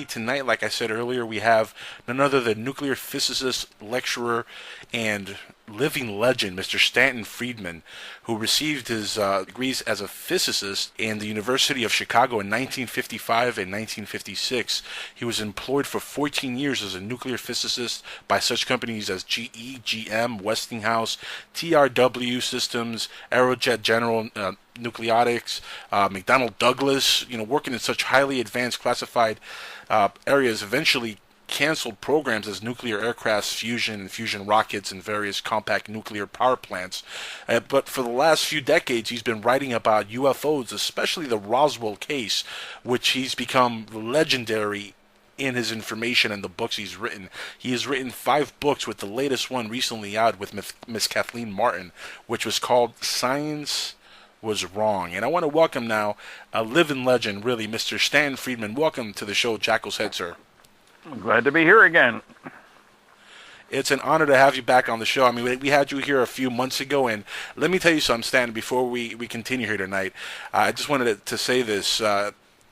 everybody. Tonight, like I said earlier, we have none other than nuclear physicist, lecturer, and living legend, Mr. Stanton Friedman, who received his degrees as a physicist in the University of Chicago in 1955 and 1956. He was employed for 14 years as a nuclear physicist by such companies as GE, GM, Westinghouse, TRW Systems, Aerojet General Nucleonics, McDonnell Douglas, working in such highly advanced classified areas, eventually canceled programs as nuclear aircrafts, fusion rockets, and various compact nuclear power plants. But for the last few decades, he's been writing about UFOs, especially the Roswell case, which he's become legendary in his information and the books he's written. He has written 5 books, with the latest one recently out with Miss Kathleen Marden, which was called Science Was Wrong. And I want to welcome now a living legend, really, Mr. Stanton Friedman. Welcome to the show, Jackal's Head, sir. I'm glad to be here again. It's an honor to have you back on the show. I mean, we had you here a few months ago, and let me tell you something, Stanton, before we continue here tonight. I just wanted to say this.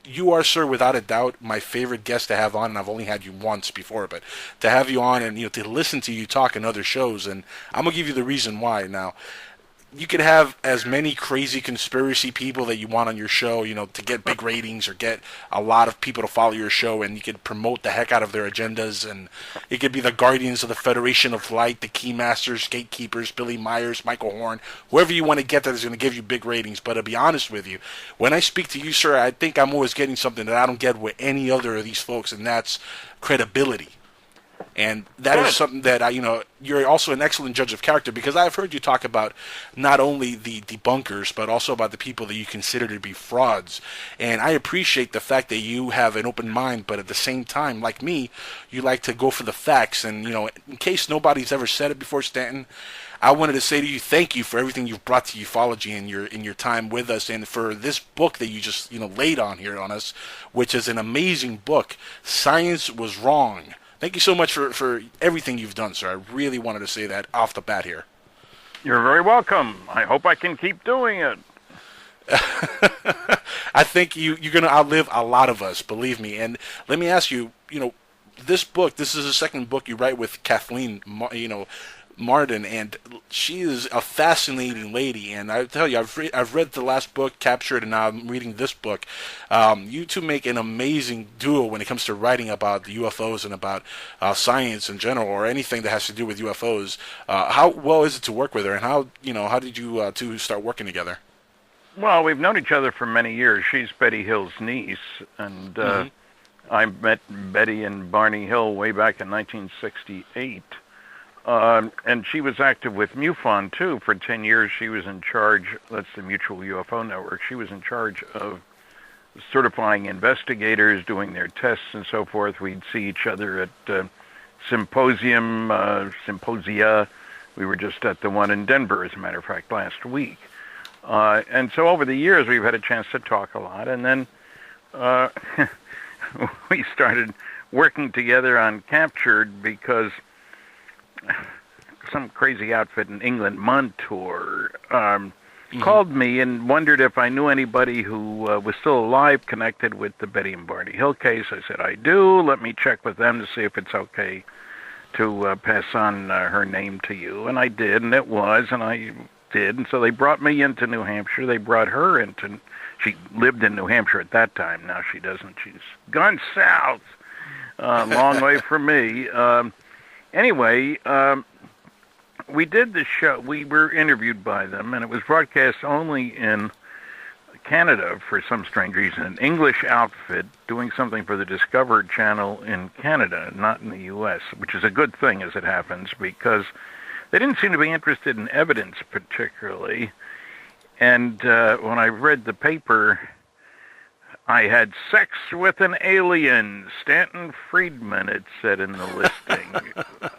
You are, sir, without a doubt, my favorite guest to have on, and I've only had you once before, but to have you on and to listen to you talk in other shows, and I'm going to give you the reason why. Now, you could have as many crazy conspiracy people that you want on your show, to get big ratings or get a lot of people to follow your show, and you could promote the heck out of their agendas, and it could be the Guardians of the Federation of Light, the Keymasters, Gatekeepers, Billy Myers, Michael Horn, whoever you want to get that is going to give you big ratings. But to be honest with you, when I speak to you, sir, I think I'm always getting something that I don't get with any other of these folks, and that's credibility. And that is something that, you're also an excellent judge of character, because I've heard you talk about not only the debunkers, but also about the people that you consider to be frauds. And I appreciate the fact that you have an open mind, but at the same time, like me, you like to go for the facts. And, in case nobody's ever said it before, Stanton, I wanted to say to you, thank you for everything you've brought to ufology in your time with us, and for this book that you just, laid on here on us, which is an amazing book, Science Was Wrong. Thank you so much for everything you've done, sir. I really wanted to say that off the bat here. You're very welcome. I hope I can keep doing it. I think you're going to outlive a lot of us, believe me. And let me ask you, this book, this is the second book you write with Kathleen, Marden, and she is a fascinating lady. And I tell you, I've read the last book, Captured, and now I'm reading this book. You two make an amazing duo when it comes to writing about the UFOs and about science in general, or anything that has to do with UFOs. How well is it to work with her, and how did you two start working together? Well, we've known each other for many years. She's Betty Hill's niece, and I met Betty and Barney Hill way back in 1968. And she was active with MUFON, too. For 10 years, she was in charge, that's the Mutual UFO Network, she was in charge of certifying investigators, doing their tests and so forth. We'd see each other at Symposia. We were just at the one in Denver, as a matter of fact, last week. And so over the years, we've had a chance to talk a lot. And then we started working together on Captured because some crazy outfit in England, Montour, called me and wondered if I knew anybody who was still alive connected with the Betty and Barney Hill case. I said, I do. Let me check with them to see if it's okay to pass on her name to you. And I did, and it was, and I did. And so they brought me into New Hampshire. They brought her into, she lived in New Hampshire at that time. Now she doesn't. She's gone south, long way from me. Anyway, we did the show. We were interviewed by them, and it was broadcast only in Canada for some strange reason. An English outfit doing something for the Discovery Channel in Canada, not in the U.S., which is a good thing as it happens, because they didn't seem to be interested in evidence particularly. And when I read the paper, I had sex with an alien, Stanton Friedman, it said in the listing.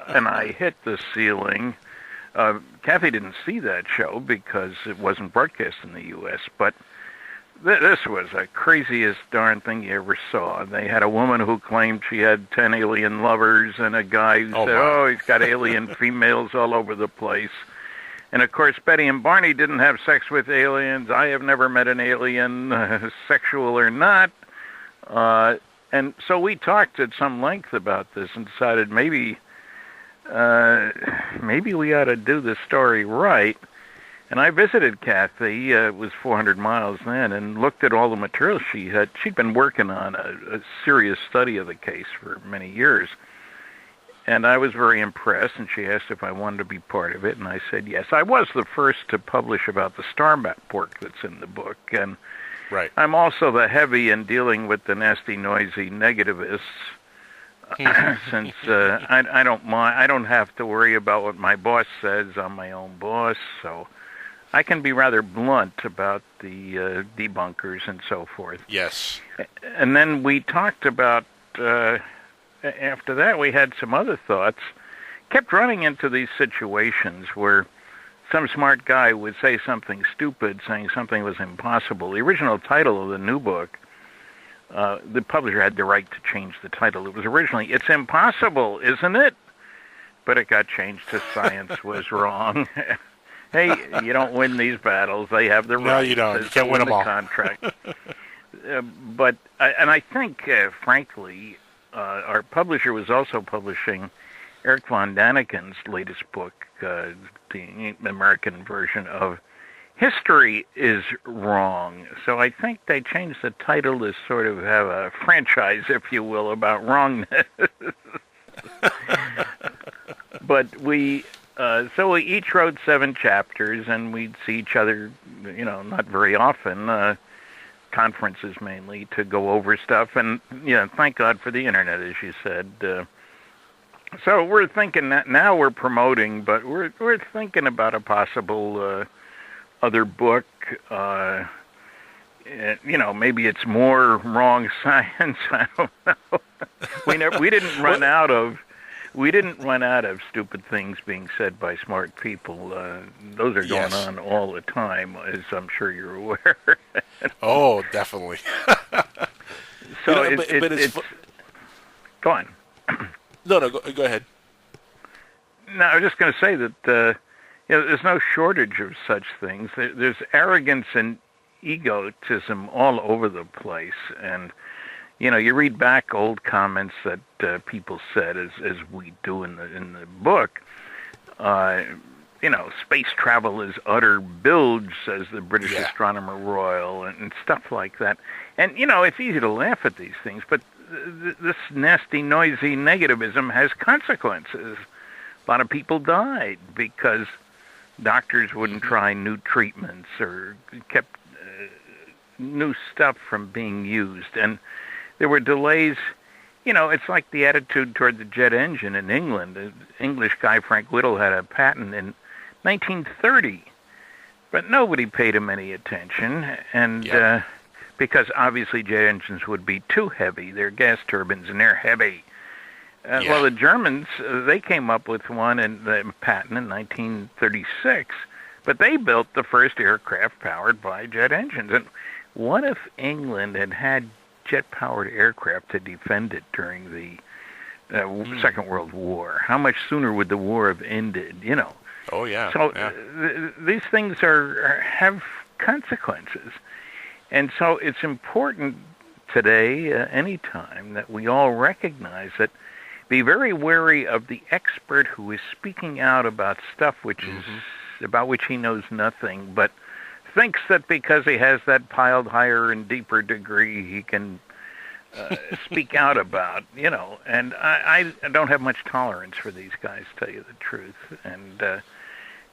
And I hit the ceiling. Kathy didn't see that show because it wasn't broadcast in the U.S., but this was the craziest darn thing you ever saw. They had a woman who claimed she had 10 alien lovers, and a guy who said, wow, he's got alien females all over the place. And, of course, Betty and Barney didn't have sex with aliens. I have never met an alien, sexual or not. And so we talked at some length about this and decided maybe we ought to do this story right. And I visited Kathy, it was 400 miles then, and looked at all the material she had. She'd been working on a serious study of the case for many years. And I was very impressed, and she asked if I wanted to be part of it, and I said yes. I was the first to publish about the star map work that's in the book, and right. I'm also the heavy in dealing with the nasty, noisy negativists, since I don't mind. I don't have to worry about what my boss says. I'm my own boss, so I can be rather blunt about the debunkers and so forth. Yes. And then we talked about, after that we had some other thoughts, kept running into these situations where some smart guy would say something stupid, saying something was impossible. The original title of the new book, the publisher had the right to change the title. It was originally, "It's Impossible, Isn't It?" But it got changed to "Science Was Wrong." Hey, you don't win these battles. They have the right. No, you don't. You can't win them all. Contract. But I think, frankly, our publisher was also publishing Eric von Daniken's latest book, the American version of History is Wrong. So I think they changed the title to sort of have a franchise, if you will, about wrongness. But so we each wrote 7 chapters, and we'd see each other, not very often, conferences mainly, to go over stuff. And, thank God for the internet, as you said. So we're thinking that now we're promoting, but we're thinking about a possible other book. Maybe it's more wrong science. I don't know. We didn't run out of. We didn't run out of stupid things being said by smart people. Those are going on all the time, as I'm sure you're aware. Oh, definitely. So it's go on. No, go ahead. No, I was just going to say that there's no shortage of such things. There's arrogance and egotism all over the place, and you read back old comments that people said, as we do in the book. Space travel is utter bilge, says the British Astronomer Royal, and stuff like that. And it's easy to laugh at these things, but this nasty, noisy negativism has consequences. A lot of people died because doctors wouldn't try new treatments or kept new stuff from being used, and there were delays. It's like the attitude toward the jet engine in England. The English guy, Frank Whittle, had a patent in 1930, but nobody paid him any attention, and because obviously jet engines would be too heavy. They're gas turbines, and they're heavy. Well, the Germans, they came up with one in the patent in 1936, but they built the first aircraft powered by jet engines. And what if England had jet-powered aircraft to defend it during the Second World War? How much sooner would the war have ended? Oh yeah. So these things have consequences, and so it's important today, anytime, that we all recognize that. Be very wary of the expert who is speaking out about stuff which is about which he knows nothing, but thinks that because he has that piled higher and deeper degree, he can speak out about, And I don't have much tolerance for these guys, to tell you the truth. And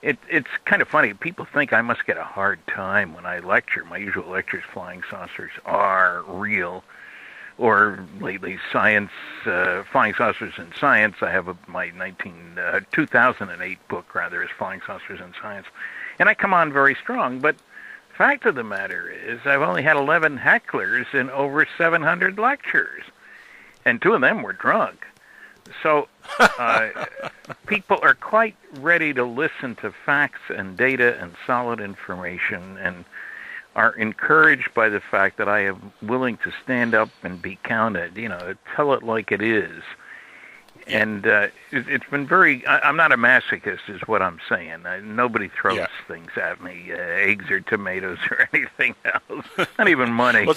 it's kind of funny. People think I must get a hard time when I lecture. My usual lectures, flying saucers are real. Or lately, science, Flying Saucers in Science. I have my 2008 book, rather, is Flying Saucers in Science. And I come on very strong, but the fact of the matter is I've only had 11 hecklers in over 700 lectures, and 2 of them were drunk. So people are quite ready to listen to facts and data and solid information, and are encouraged by the fact that I am willing to stand up and be counted, tell it like it is. And it's been very, I'm not a masochist is what I'm saying. Nobody throws things at me, eggs or tomatoes or anything else, not even money. Well,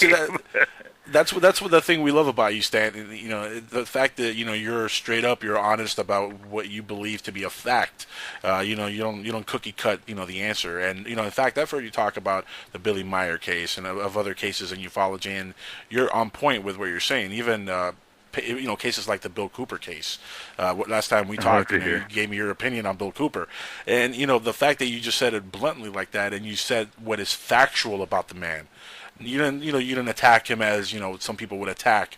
that's what the thing we love about you, Stan. You know, the fact that you're straight up, you're honest about what you believe to be a fact. You don't cookie cut the answer. And in fact, I've heard you talk about the Billy Meyer case and of other cases in ufology, and you're on point with what you're saying. Even cases like the Bill Cooper case. Last time we talked, you gave me your opinion on Bill Cooper, and the fact that you just said it bluntly like that, and you said what is factual about the man. You didn't attack him as some people would attack.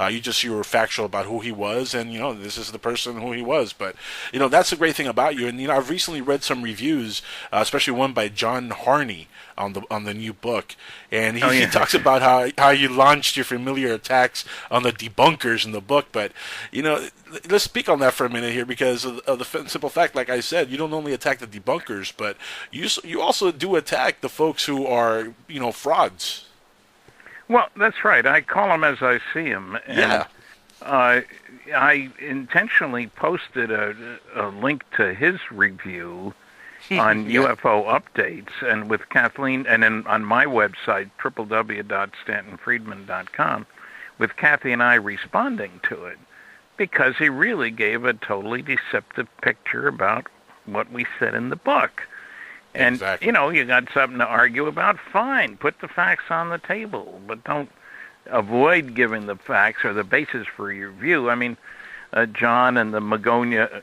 You were factual about who he was, and this is the person who he was. But that's the great thing about you. And I've recently read some reviews, especially one by John Harney on the new book, and he talks about how you launched your familiar attacks on the debunkers in the book. But let's speak on that for a minute here, because of the simple fact, like I said, you don't only attack the debunkers, but you also do attack the folks who are frauds. Well, that's right. I call them as I see them. And, I intentionally posted a link to his review on UFO updates, and with Kathleen, and then on my website, www.stantonfriedman.com, with Kathy and I responding to it, because he really gave a totally deceptive picture about what we said in the book. And, exactly. You got something to argue about, fine, put the facts on the table, but don't avoid giving the facts or the basis for your view. I mean, John and the Magonia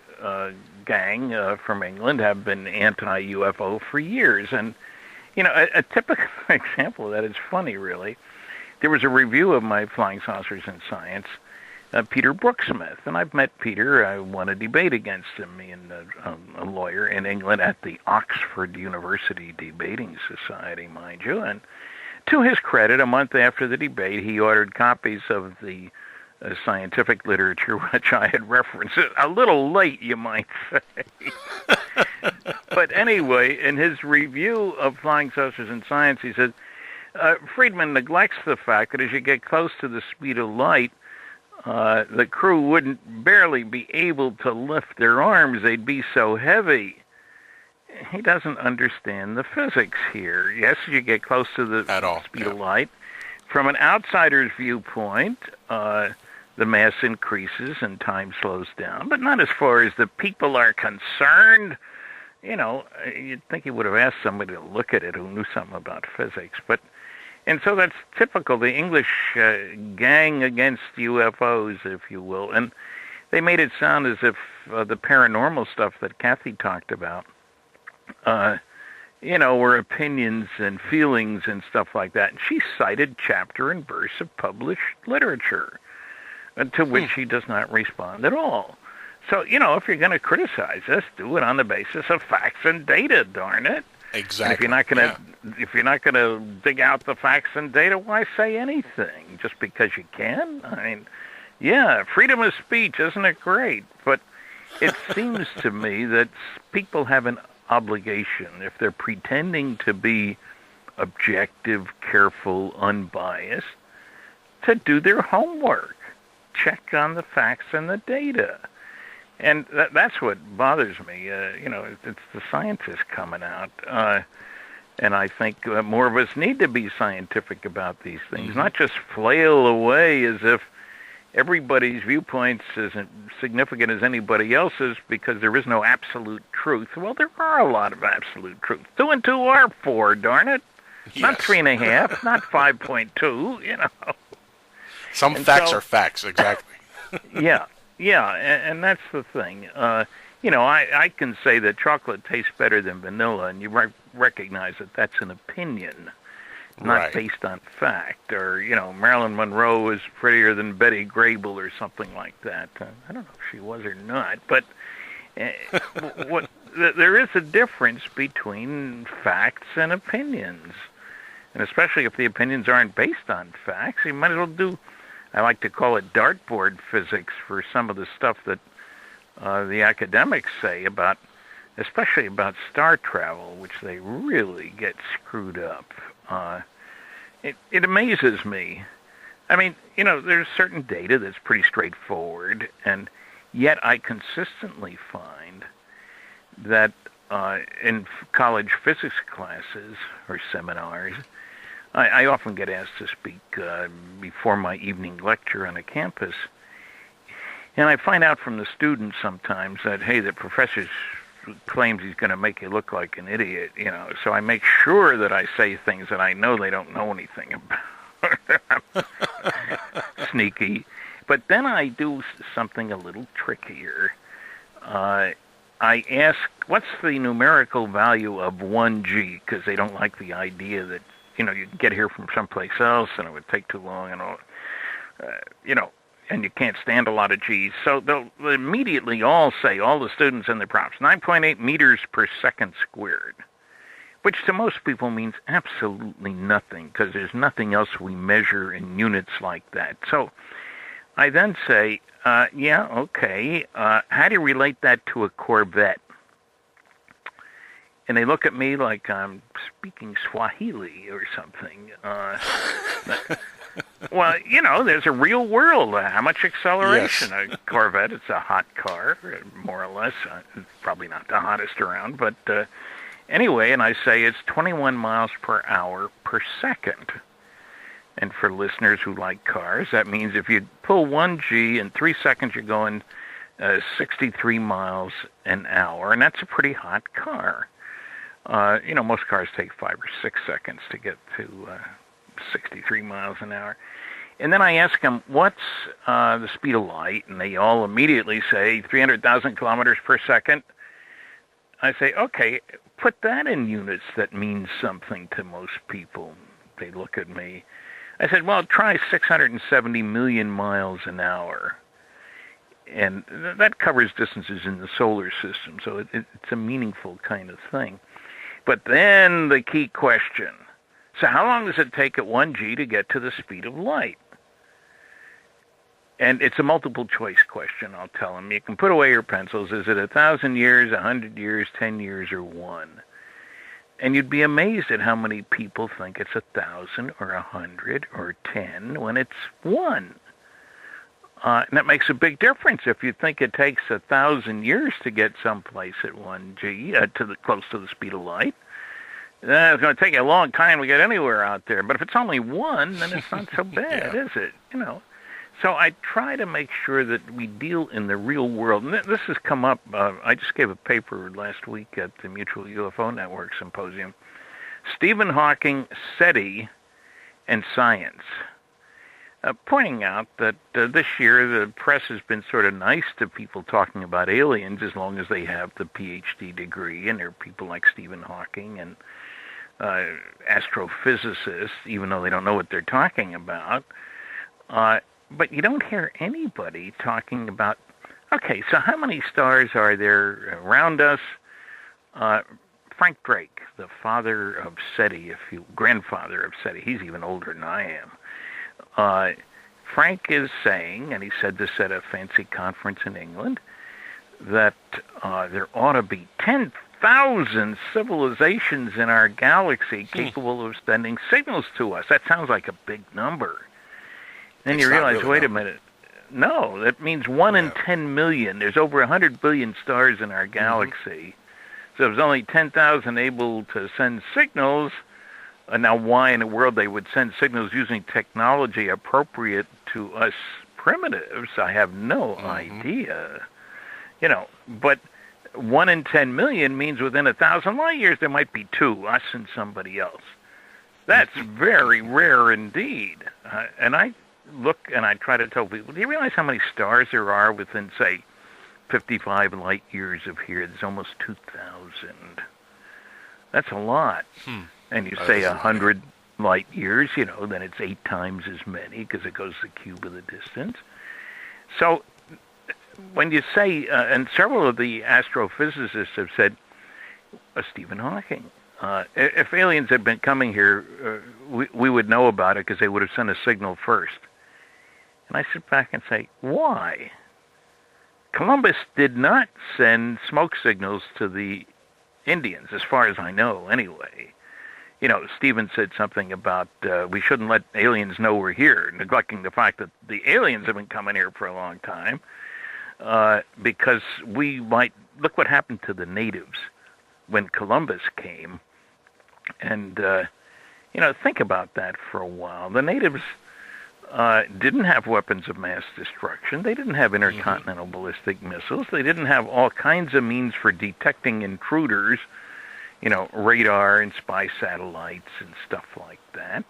gang from England have been anti-UFO for years. And, a typical example of that is funny, really. There was a review of my Flying Saucers in Science, Peter Brooksmith, and I've met Peter. I won a debate against him, me and a lawyer in England at the Oxford University Debating Society, mind you. And to his credit, a month after the debate, he ordered copies of the scientific literature, which I had referenced. A little late, you might say. But anyway, in his review of Flying Saucers in Science, he said, Friedman neglects the fact that as you get close to the speed of light, the crew wouldn't barely be able to lift their arms. They'd be so heavy. He doesn't understand the physics here. Yes, you get close to the speed of light. From an outsider's viewpoint, the mass increases and time slows down, but not as far as the people are concerned. You'd think he would have asked somebody to look at it who knew something about physics, but... And so that's typical, the English gang against UFOs, if you will. And they made it sound as if the paranormal stuff that Kathy talked about, were opinions and feelings and stuff like that. And she cited chapter and verse of published literature, to which he does not respond at all. So, if you're going to criticize us, do it on the basis of facts and data, darn it. Exactly. And if you're not gonna dig out the facts and data, why say anything? Just because you can? I mean, freedom of speech, isn't it great? But it seems to me that people have an obligation, if they're pretending to be objective, careful, unbiased, to do their homework, check on the facts and the data. And that's what bothers me. It's the scientists coming out. And I think more of us need to be scientific about these things, not just flail away as if everybody's viewpoint's as significant as anybody else's because there is no absolute truth. Well, there are a lot of absolute truth. 2 and 2 are 4, darn it. Yes. Not 3.5, not 5.2, Some facts are facts, exactly. Yeah, and that's the thing. I can say that chocolate tastes better than vanilla, and you recognize that that's an opinion, not based on fact. Or, Marilyn Monroe is prettier than Betty Grable or something like that. I don't know if she was or not, but there is a difference between facts and opinions. And especially if the opinions aren't based on facts, you might as well do... I like to call it dartboard physics for some of the stuff that the academics say about, especially about star travel, which they really get screwed up. It amazes me. I mean, there's certain data that's pretty straightforward, and yet I consistently find that in college physics classes or seminars, I often get asked to speak before my evening lecture on a campus, and I find out from the students sometimes that, hey, the professor claims he's going to make you look like an idiot, you know, so I make sure that I say things that I know they don't know anything about. Sneaky. But then I do something a little trickier. I ask, what's the numerical value of 1G? Because they don't like the idea that, you know, you can get here from someplace else and it would take too long and all, you know, and you can't stand a lot of G's. So they'll immediately all say, all the students in the props, 9.8 meters per second squared, which to most people means absolutely nothing because there's nothing else we measure in units like that. So I then say, yeah, okay, how do you relate that to a Corvette? And they look at me like I'm speaking Swahili or something. Well, you know, there's a real world. How much acceleration? Yes. A Corvette, it's a hot car, more or less. It's probably not the hottest around, but anyway, and I say it's 21 miles per hour per second. And for listeners who like cars, that means if you pull 1G in 3 seconds, you're going 63 miles an hour, and that's a pretty hot car. You know, most cars take 5 or 6 seconds to get to 63 miles an hour. And then I ask them, what's the speed of light? And they all immediately say 300,000 kilometers per second. I say, okay, put that in units that means something to most people. They look at me. I said, well, try 670 million miles an hour. And that covers distances in the solar system, so it's a meaningful kind of thing. But then the key question, so how long does it take at 1G to get to the speed of light? And it's a multiple choice question, I'll tell them. You can put away your pencils. Is it 1,000 years, 100 years, 10 years, or 1? And you'd be amazed at how many people think it's 1,000 or 100 or 10 when it's 1. And that makes a big difference. If you think it takes 1,000 years to get someplace at 1G, close to the speed of light, then it's going to take you a long time to get anywhere out there. But if it's only 1, then it's not so bad, is it? You know. So I try to make sure that we deal in the real world. And this has come up. I just gave a paper last week at the Mutual UFO Network Symposium. Stephen Hawking, SETI, and Science. Pointing out that this year the press has been sort of nice to people talking about aliens as long as they have the PhD degree, and there are people like Stephen Hawking and astrophysicists, even though they don't know what they're talking about. But you don't hear anybody talking about, okay, so how many stars are there around us? Frank Drake, the father of SETI, grandfather of SETI, he's even older than I am. Frank is saying, and he said this at a fancy conference in England, that there ought to be 10,000 civilizations in our galaxy capable of sending signals to us. That sounds like a big number. Then you realize, really, wait a minute. No, that means 1 in 10 million. There's over 100 billion stars in our galaxy. So if there's only 10,000 able to send signals, now why in the world they would send signals using technology appropriate to us primitives, I have no idea. You know, but 1 in 10 million means within 1,000 light years there might be 2, us and somebody else. That's very rare indeed. And I look and I try to tell people, do you realize how many stars there are within, say, 55 light years of here? There's almost 2,000. That's a lot. And you say 100 light years, you know, then it's 8 times as many because it goes the cube of the distance. So when you say, and several of the astrophysicists have said, Stephen Hawking, if aliens had been coming here, we would know about it because they would have sent a signal first. And I sit back and say, why? Columbus did not send smoke signals to the Indians, as far as I know, anyway. You know, Stephen said something about we shouldn't let aliens know we're here, neglecting the fact that the aliens have been coming here for a long time, because we might, look what happened to the natives when Columbus came. And, think about that for a while. The natives didn't have weapons of mass destruction. They didn't have intercontinental ballistic missiles. They didn't have all kinds of means for detecting intruders, radar and spy satellites and stuff like that.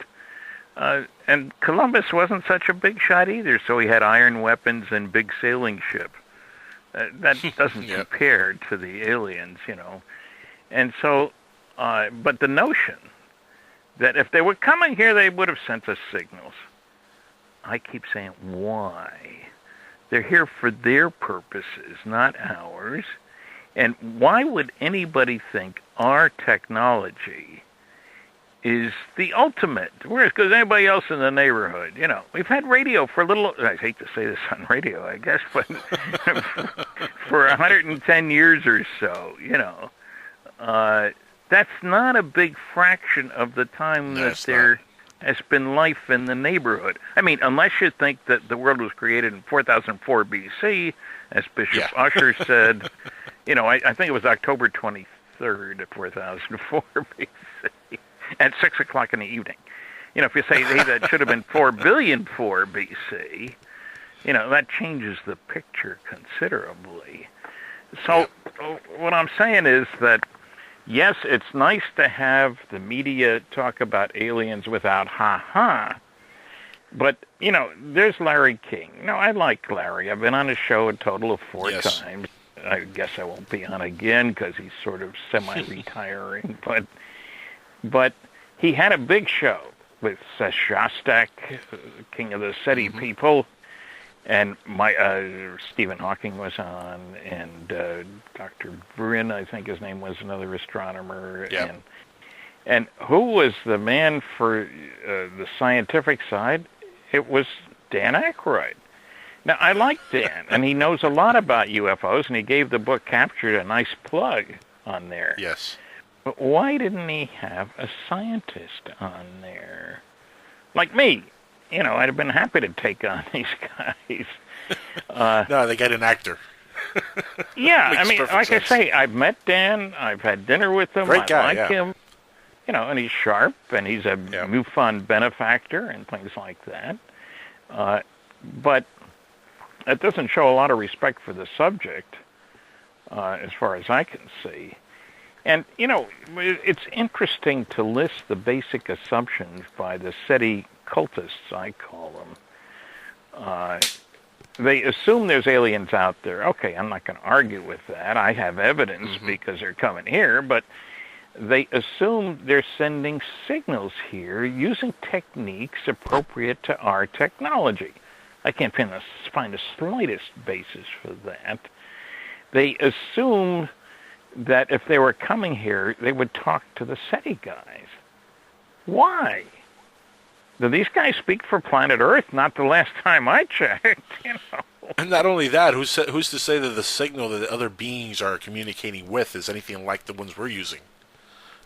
And Columbus wasn't such a big shot either, so he had iron weapons and big sailing ship. That doesn't compare to the aliens, And so, but the notion that if they were coming here, they would have sent us signals. I keep saying, why? They're here for their purposes, not ours. And why would anybody think our technology is the ultimate? Whereas, because anybody else in the neighborhood, we've had radio for a little, I hate to say this on radio, I guess, but for 110 years or so, that's not a big fraction of the time that there has been life in the neighborhood. I mean, unless you think that the world was created in 4004 BC, as Bishop Usher said, I think it was October 23rd of 4004 BC, at 6 o'clock in the evening. If you say, hey, that should have been 4 billion 4 BC, that changes the picture considerably. So what I'm saying is that, yes, it's nice to have the media talk about aliens without ha-ha, but, there's Larry King. I like Larry. I've been on his show a total of 4 times. I guess I won't be on again because he's sort of semi-retiring, but he had a big show with Shostak, king of the SETI people, and Stephen Hawking was on, and Dr. Brin, I think his name was, another astronomer. Yep. And who was the man for the scientific side? It was Dan Aykroyd. Now, I like Dan, and he knows a lot about UFOs, and he gave the book Captured a nice plug on there. Yes. But why didn't he have a scientist on there? Like me. I'd have been happy to take on these guys. No, they got an actor. Yeah, I mean, like sense. I say, I've met Dan. I've had dinner with him. Great guy, I like him. And he's sharp, and he's a MUFON benefactor and things like that. But that doesn't show a lot of respect for the subject, as far as I can see. And, it's interesting to list the basic assumptions by the SETI cultists, I call them. They assume there's aliens out there. Okay, I'm not going to argue with that. I have evidence because they're coming here, but they assume they're sending signals here using techniques appropriate to our technology. I can't find the slightest basis for that. They assume that if they were coming here, they would talk to the SETI guys. Why? Do these guys speak for planet Earth? Not the last time I checked, And not only that, who's to say that the signal that the other beings are communicating with is anything like the ones we're using?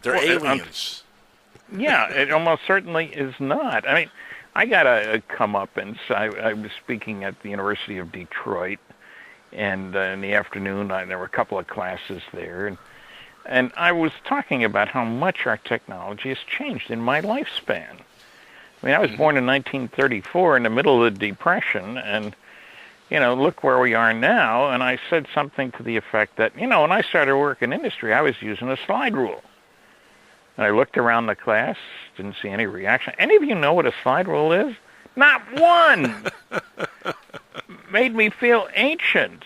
They're aliens. Yeah, it almost certainly is not. I mean, I got a comeuppance. I was speaking at the University of Detroit, and in the afternoon there were a couple of classes there, and I was talking about how much our technology has changed in my lifespan. I mean, I was born in 1934 in the middle of the Depression, and, look where we are now. And I said something to the effect that, when I started work in industry, I was using a slide rule. And I looked around the class, didn't see any reaction. Any of you know what a slide rule is? Not one! Made me feel ancient.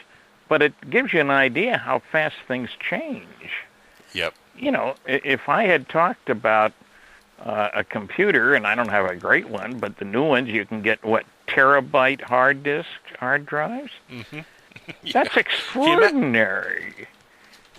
But it gives you an idea how fast things change. Yep. If I had talked about a computer, and I don't have a great one, but the new ones, you can get, terabyte hard drives? That's extraordinary.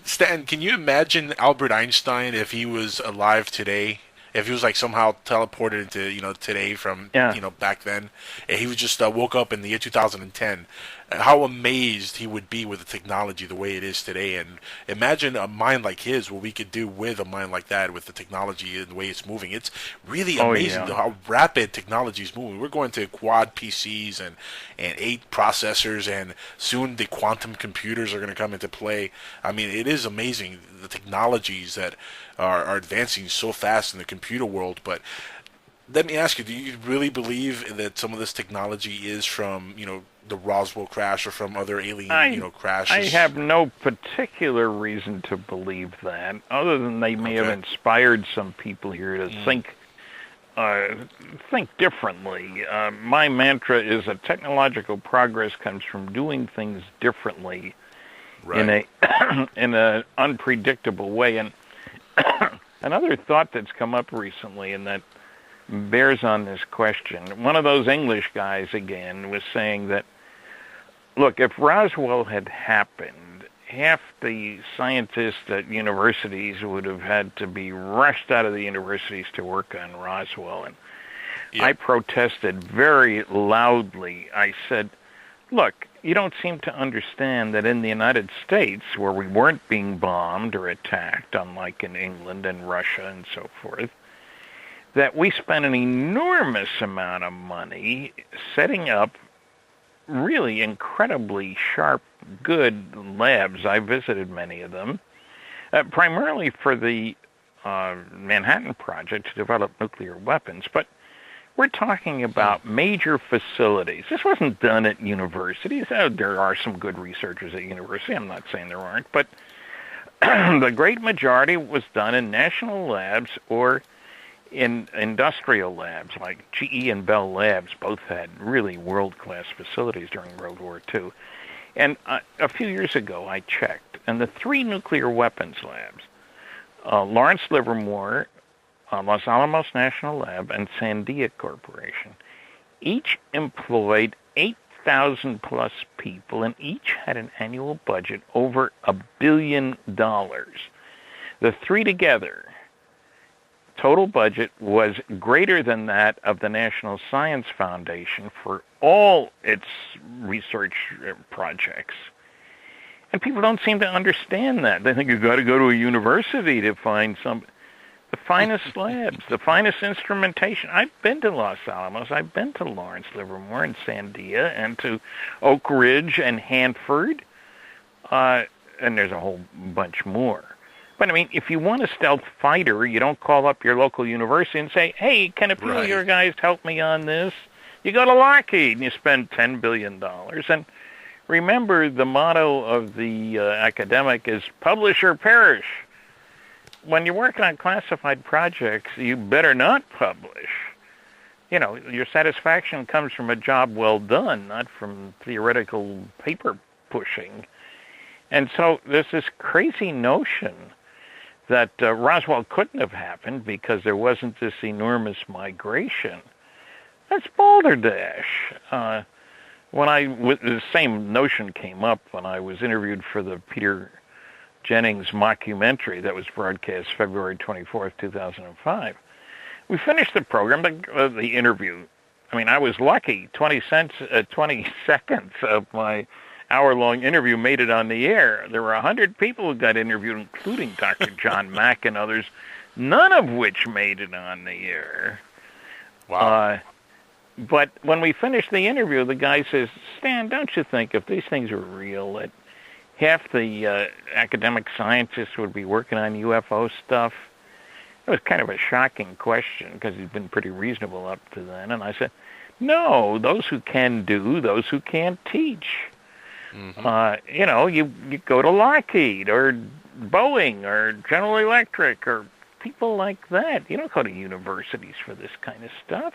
Stan, can you imagine Albert Einstein if he was alive today? If he was somehow teleported into today from back then, and he was just woke up in the year 2010, how amazed he would be with the technology the way it is today. And imagine a mind like his, what we could do with a mind like that, with the technology and the way it's moving. It's really amazing how rapid technology is moving. We're going to quad PCs and 8 processors, and soon the quantum computers are going to come into play. I mean, it is amazing, the technologies that are advancing so fast in the computer world. But let me ask you, do you really believe that some of this technology is from, the Roswell crash or from other alien, crashes? I have no particular reason to believe that, other than they may have inspired some people here to think differently. My mantra is that technological progress comes from doing things differently in an unpredictable way. And another thought that's come up recently, and that bears on this question, one of those English guys again was saying that, look, if Roswell had happened, half the scientists at universities would have had to be rushed out of the universities to work on Roswell. And I protested very loudly. I said, look, you don't seem to understand that in the United States, where we weren't being bombed or attacked, unlike in England and Russia and so forth, that we spent an enormous amount of money setting up really incredibly sharp, good labs. I visited many of them, primarily for the Manhattan Project to develop nuclear weapons. But we're talking about major facilities. This wasn't done at universities. There are some good researchers at university. I'm not saying there aren't. But the great majority was done in national labs or in industrial labs, like GE and Bell Labs both had really world-class facilities during World War II. And a few years ago, I checked, and the 3 nuclear weapons labs, Lawrence Livermore, Los Alamos National Lab, and Sandia Corporation, each employed 8,000-plus people, and each had an annual budget over $1 billion. The 3 together, total budget was greater than that of the National Science Foundation for all its research projects. And people don't seem to understand that. They think you've got to go to a university to find the finest labs, the finest instrumentation. I've been to Los Alamos, I've been to Lawrence Livermore and Sandia, and to Oak Ridge and Hanford, and there's a whole bunch more. But, I mean, if you want a stealth fighter, you don't call up your local university and say, hey, can a few of your guys help me on this? You go to Lockheed and you spend $10 billion. And remember, the motto of the academic is publish or perish. When you're working on classified projects, you better not publish. Your satisfaction comes from a job well done, not from theoretical paper pushing. And so there's this crazy notion that Roswell couldn't have happened because there wasn't this enormous migration. That's balderdash. The same notion came up when I was interviewed for the Peter Jennings mockumentary that was broadcast February 24th, 2005. We finished the program, the interview. I mean, I was lucky. 20 seconds of my hour-long interview made it on the air. There were 100 people who got interviewed, including Dr. John Mack and others, none of which made it on the air. Wow. But when we finished the interview, the guy says, Stan, don't you think if these things were real, that half the academic scientists would be working on UFO stuff? It was kind of a shocking question because he'd been pretty reasonable up to then. And I said, no, those who can do, those who can't teach. Mm-hmm. You go to Lockheed or Boeing or General Electric or people like that. You don't go to universities for this kind of stuff.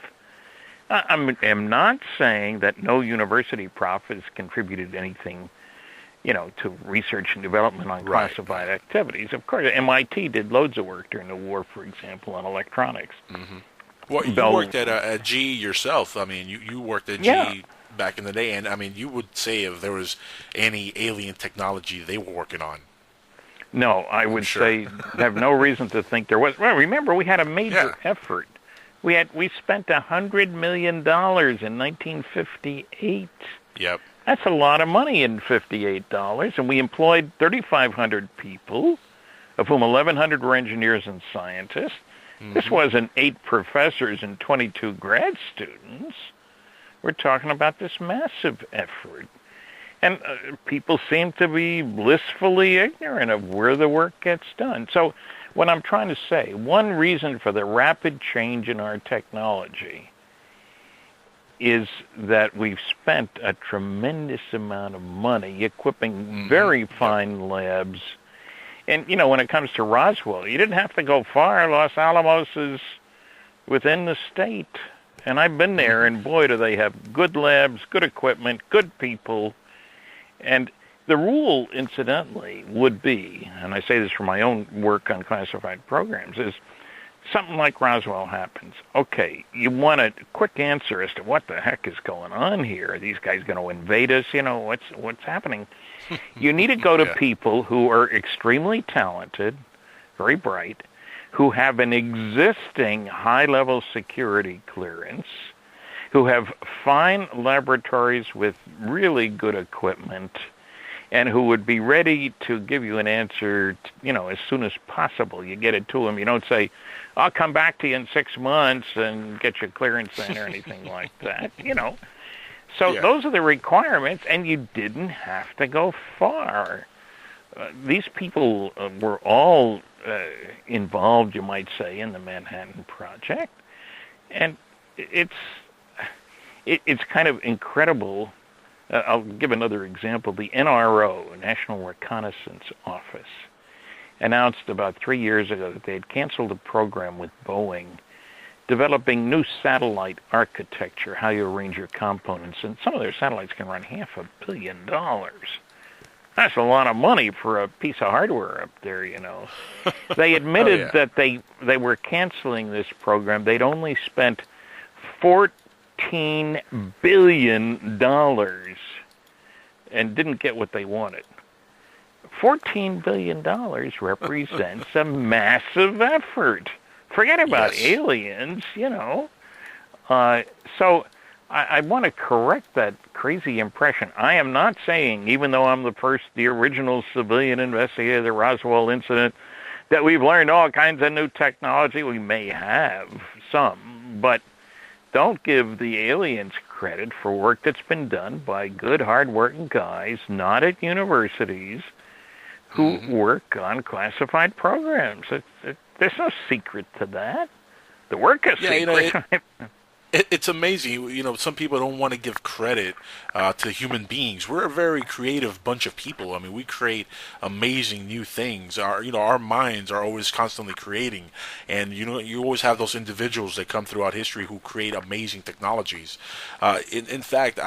I'm not saying that no university profits contributed anything, to research and development on classified activities. Of course, MIT did loads of work during the war, for example, on electronics. Mm-hmm. Well, you worked at GE yourself. I mean, you worked at GE back in the day, and I mean, you would say if there was any alien technology they were working on. No, I would say have no reason to think there was. Well, remember, we had a major effort. We spent $100 million in 1958. Yep. That's a lot of money in $58, and we employed 3,500 people, of whom 1,100 were engineers and scientists. Mm-hmm. This wasn't 8 professors and 22 grad students. We're talking about this massive effort. And people seem to be blissfully ignorant of where the work gets done. So what I'm trying to say, one reason for the rapid change in our technology is that we've spent a tremendous amount of money equipping very fine labs. And, you know, when it comes to Roswell, you didn't have to go far. Los Alamos is within the state. And I've been there, and boy, do they have good labs, good equipment, good people. And the rule, incidentally, would be, and I say this from my own work on classified programs, is something like Roswell happens. Okay, you want a quick answer as to what the heck is going on here. Are these guys going to invade us? You know, what's happening? You need to go to people who are extremely talented, very bright, who have an existing high-level security clearance, who have fine laboratories with really good equipment, and who would be ready to give you an answer, you know, as soon as possible. You get it to them. You don't say, I'll come back to you in 6 months and get your clearance in or anything like that, you know. So those are the requirements, and you didn't have to go far. These people were all involved, you might say, in the Manhattan Project, and it's kind of incredible. I'll give another example. The NRO, National Reconnaissance Office, announced about 3 years ago that they had canceled a program with Boeing developing new satellite architecture, how you arrange your components, and some of their satellites can run $500 million. That's a lot of money for a piece of hardware up there, you know. They admitted that they were canceling this program. They'd only spent $14 billion and didn't get what they wanted. $14 billion represents a massive effort. Forget about aliens, you know. So I want to correct that crazy impression. I am not saying, even though I'm the original civilian investigator of the Roswell Incident, that we've learned all kinds of new technology. We may have some, but don't give the aliens credit for work that's been done by good, hard-working guys, not at universities, who work on classified programs. There's no secret to that. The work is secret. You know, it's amazing. You know, some people don't want to give credit to human beings. We're a very creative bunch of people. I mean, we create amazing new things. Our minds are always constantly creating, and you always have those individuals that come throughout history who create amazing technologies. In fact,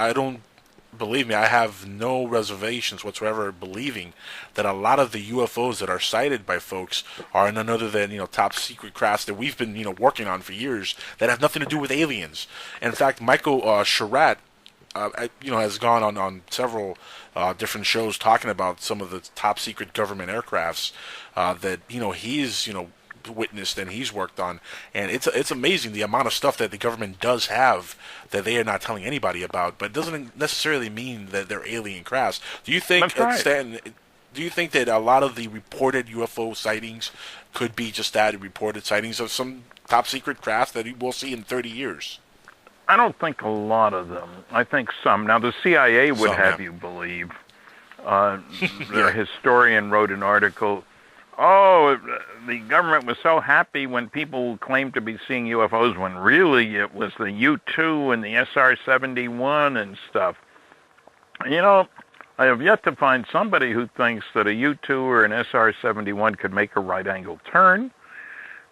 believe me, I have no reservations whatsoever believing that a lot of the UFOs that are cited by folks are none other than, top secret crafts that we've been, working on for years that have nothing to do with aliens. In fact, Michael Surratt, has gone on several different shows talking about some of the top secret government aircrafts that, he's, witnessed and he's worked on, and it's amazing the amount of stuff that the government does have that they are not telling anybody about, but it doesn't necessarily mean that they're alien crafts. Do you think, Stanton, do you think that a lot of the reported UFO sightings could be just that, reported sightings of some top secret craft that we'll see in 30 years? I don't think a lot of them. I think some. Now, the CIA would have you believe. Their historian wrote an article, the government was so happy when people claimed to be seeing UFOs when really it was the U-2 and the SR-71 and stuff. I have yet to find somebody who thinks that a U-2 or an SR-71 could make a right-angle turn,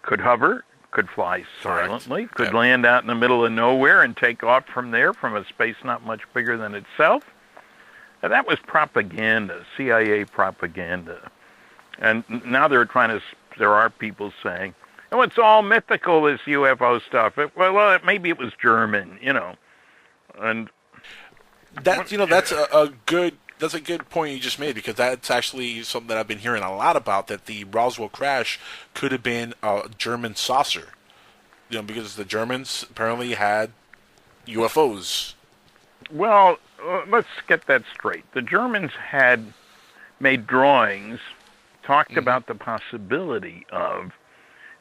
could hover, could fly silently, could land out in the middle of nowhere and take off from there from a space not much bigger than itself. Now, that was propaganda, CIA propaganda. And now there are people saying, it's all mythical, this UFO stuff. Maybe it was German, And that's a good point you just made, because that's actually something that I've been hearing a lot about, that the Roswell crash could have been a German saucer. Because the Germans apparently had UFOs. Well, let's get that straight. The Germans had made drawings, talked about the possibility of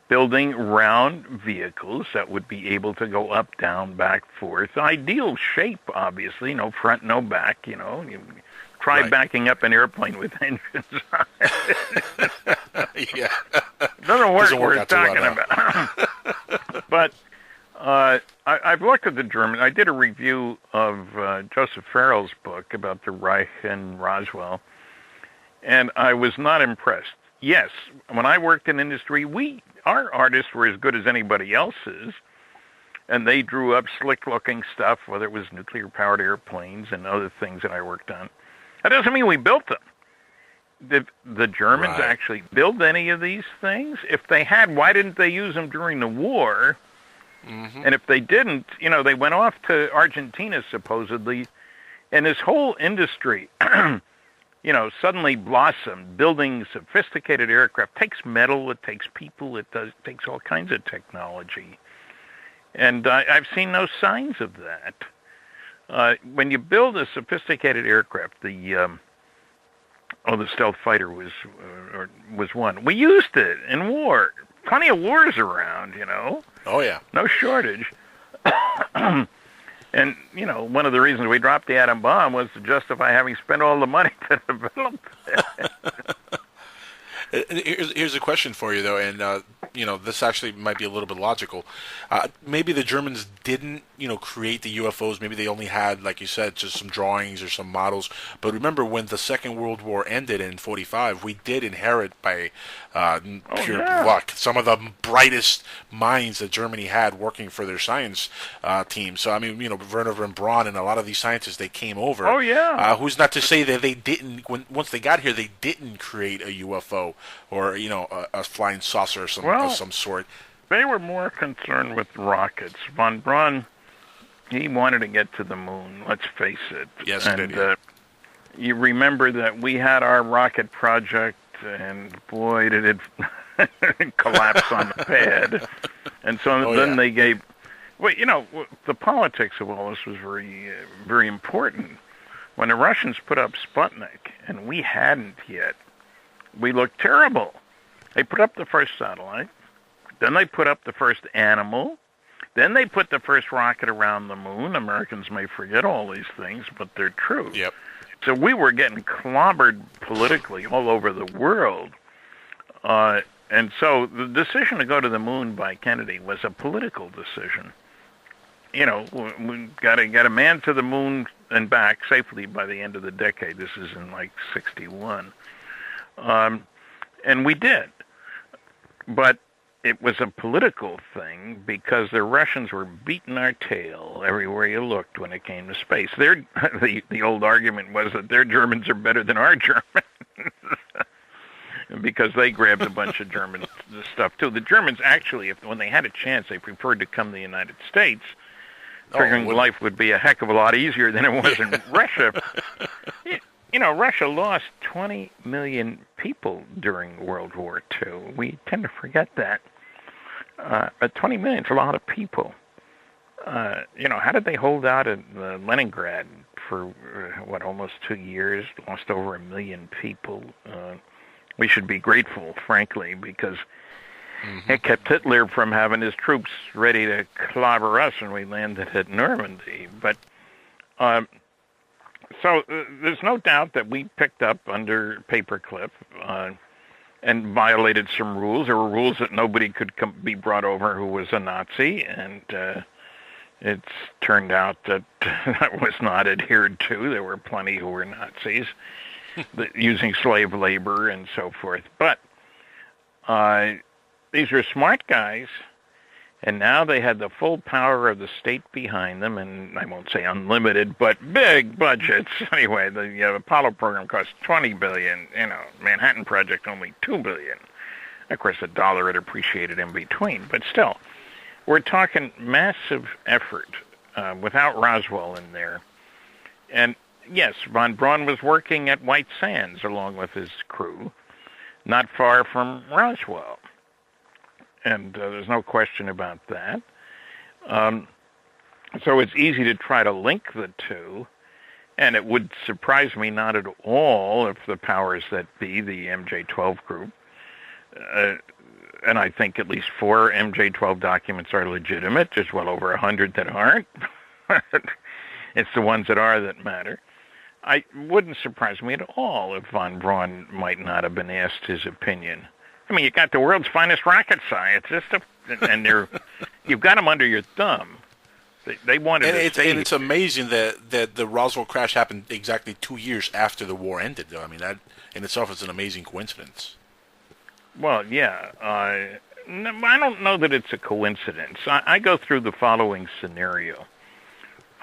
building round vehicles that would be able to go up, down, back, forth. Ideal shape, obviously, no front, no back, you know. You try backing up an airplane with engines on it. Yeah. Doesn't work what we're talking about. But I've looked at the German. I did a review of Joseph Farrell's book about the Reich and Roswell, and I was not impressed. Yes, when I worked in industry, our artists were as good as anybody else's, and they drew up slick-looking stuff, whether it was nuclear-powered airplanes and other things that I worked on. That doesn't mean we built them. Did the Germans actually build any of these things? If they had, why didn't they use them during the war? And if they didn't, you know, they went off to Argentina, supposedly, and this whole industry, you know, suddenly blossomed, building sophisticated aircraft. It takes metal, it takes people, it takes all kinds of technology. And I've seen no signs of that. When you build a sophisticated aircraft, the stealth fighter was one. We used it in war. Plenty of wars around, you know. Oh, yeah. No shortage. And, you know, one of the reasons we dropped the atom bomb was to justify having spent all the money to develop it. Here's a question for you, though, and, you know, this actually might be a little bit logical. Maybe the Germans didn't, you know, create the UFOs. Maybe they only had, like you said, just some drawings or some models. But remember, when the Second World War ended in 1945, we did inherit by pure luck some of the brightest minds that Germany had working for their science team. So, I mean, you know, Werner von Braun and a lot of these scientists, they came over. Oh, yeah. Who's not to say that they didn't, once they got here, they didn't create a UFO or, you know, a flying saucer of some sort. They were more concerned with rockets. Von Braun, he wanted to get to the moon, let's face it. Yes, and you remember that we had our rocket project, and boy, did it collapse on the pad. And so then they gave... Well, you know, the politics of all this was very, very important. When the Russians put up Sputnik, and we hadn't yet, we looked terrible. They put up the first satellite, then they put up the first animal, then they put the first rocket around the moon. Americans may forget all these things, but they're true. Yep. So we were getting clobbered politically all over the world. And so the decision to go to the moon by Kennedy was a political decision. You know, we got to get a man to the moon and back safely by the end of the decade. This is in like 1961. And we did. But it was a political thing because the Russians were beating our tail everywhere you looked when it came to space. The old argument was that their Germans are better than our Germans because they grabbed a bunch of German stuff too. The Germans actually, when they had a chance, they preferred to come to the United States, figuring life would be a heck of a lot easier than it was in Russia. You know, Russia lost 20 million people during World War II. We tend to forget that. But 20 million is a lot of people. You know, how did they hold out in Leningrad for, almost 2 years? Lost over 1 million people. We should be grateful, frankly, because it kept Hitler from having his troops ready to clobber us when we landed at Normandy. But... So there's no doubt that we picked up under paperclip and violated some rules. There were rules that nobody could be brought over who was a Nazi, and it's turned out that that was not adhered to. There were plenty who were Nazis using slave labor and so forth. But these are smart guys. And now they had the full power of the state behind them, and I won't say unlimited, but big budgets. Anyway, the Apollo program cost $20 billion. You know, Manhattan Project only $2 billion. Of course, the dollar had appreciated in between, but still, we're talking massive effort without Roswell in there. And yes, von Braun was working at White Sands along with his crew, not far from Roswell. And there's no question about that. So it's easy to try to link the two, and it would surprise me not at all if the powers that be, the MJ-12 group, and I think at least 4 MJ-12 documents are legitimate, just well over 100 that aren't. It's the ones that are that matter. It wouldn't surprise me at all if von Braun might not have been asked his opinion. I mean, you got the world's finest rocket scientists, and you've got them under your thumb. They wanted it's amazing that the Roswell crash happened exactly 2 years after the war ended, though. I mean, that in itself is an amazing coincidence. Well, yeah. I don't know that it's a coincidence. I go through the following scenario.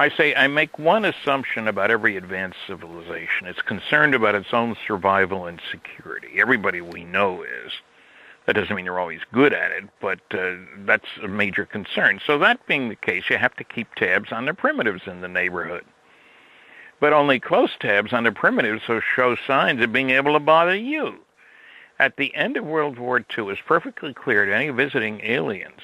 I say I make one assumption about every advanced civilization. It's concerned about its own survival and security. Everybody we know is. That doesn't mean they're always good at it, but that's a major concern. So that being the case, you have to keep tabs on the primitives in the neighborhood. But only close tabs on the primitives so show signs of being able to bother you. At the end of World War II, it's perfectly clear to any visiting aliens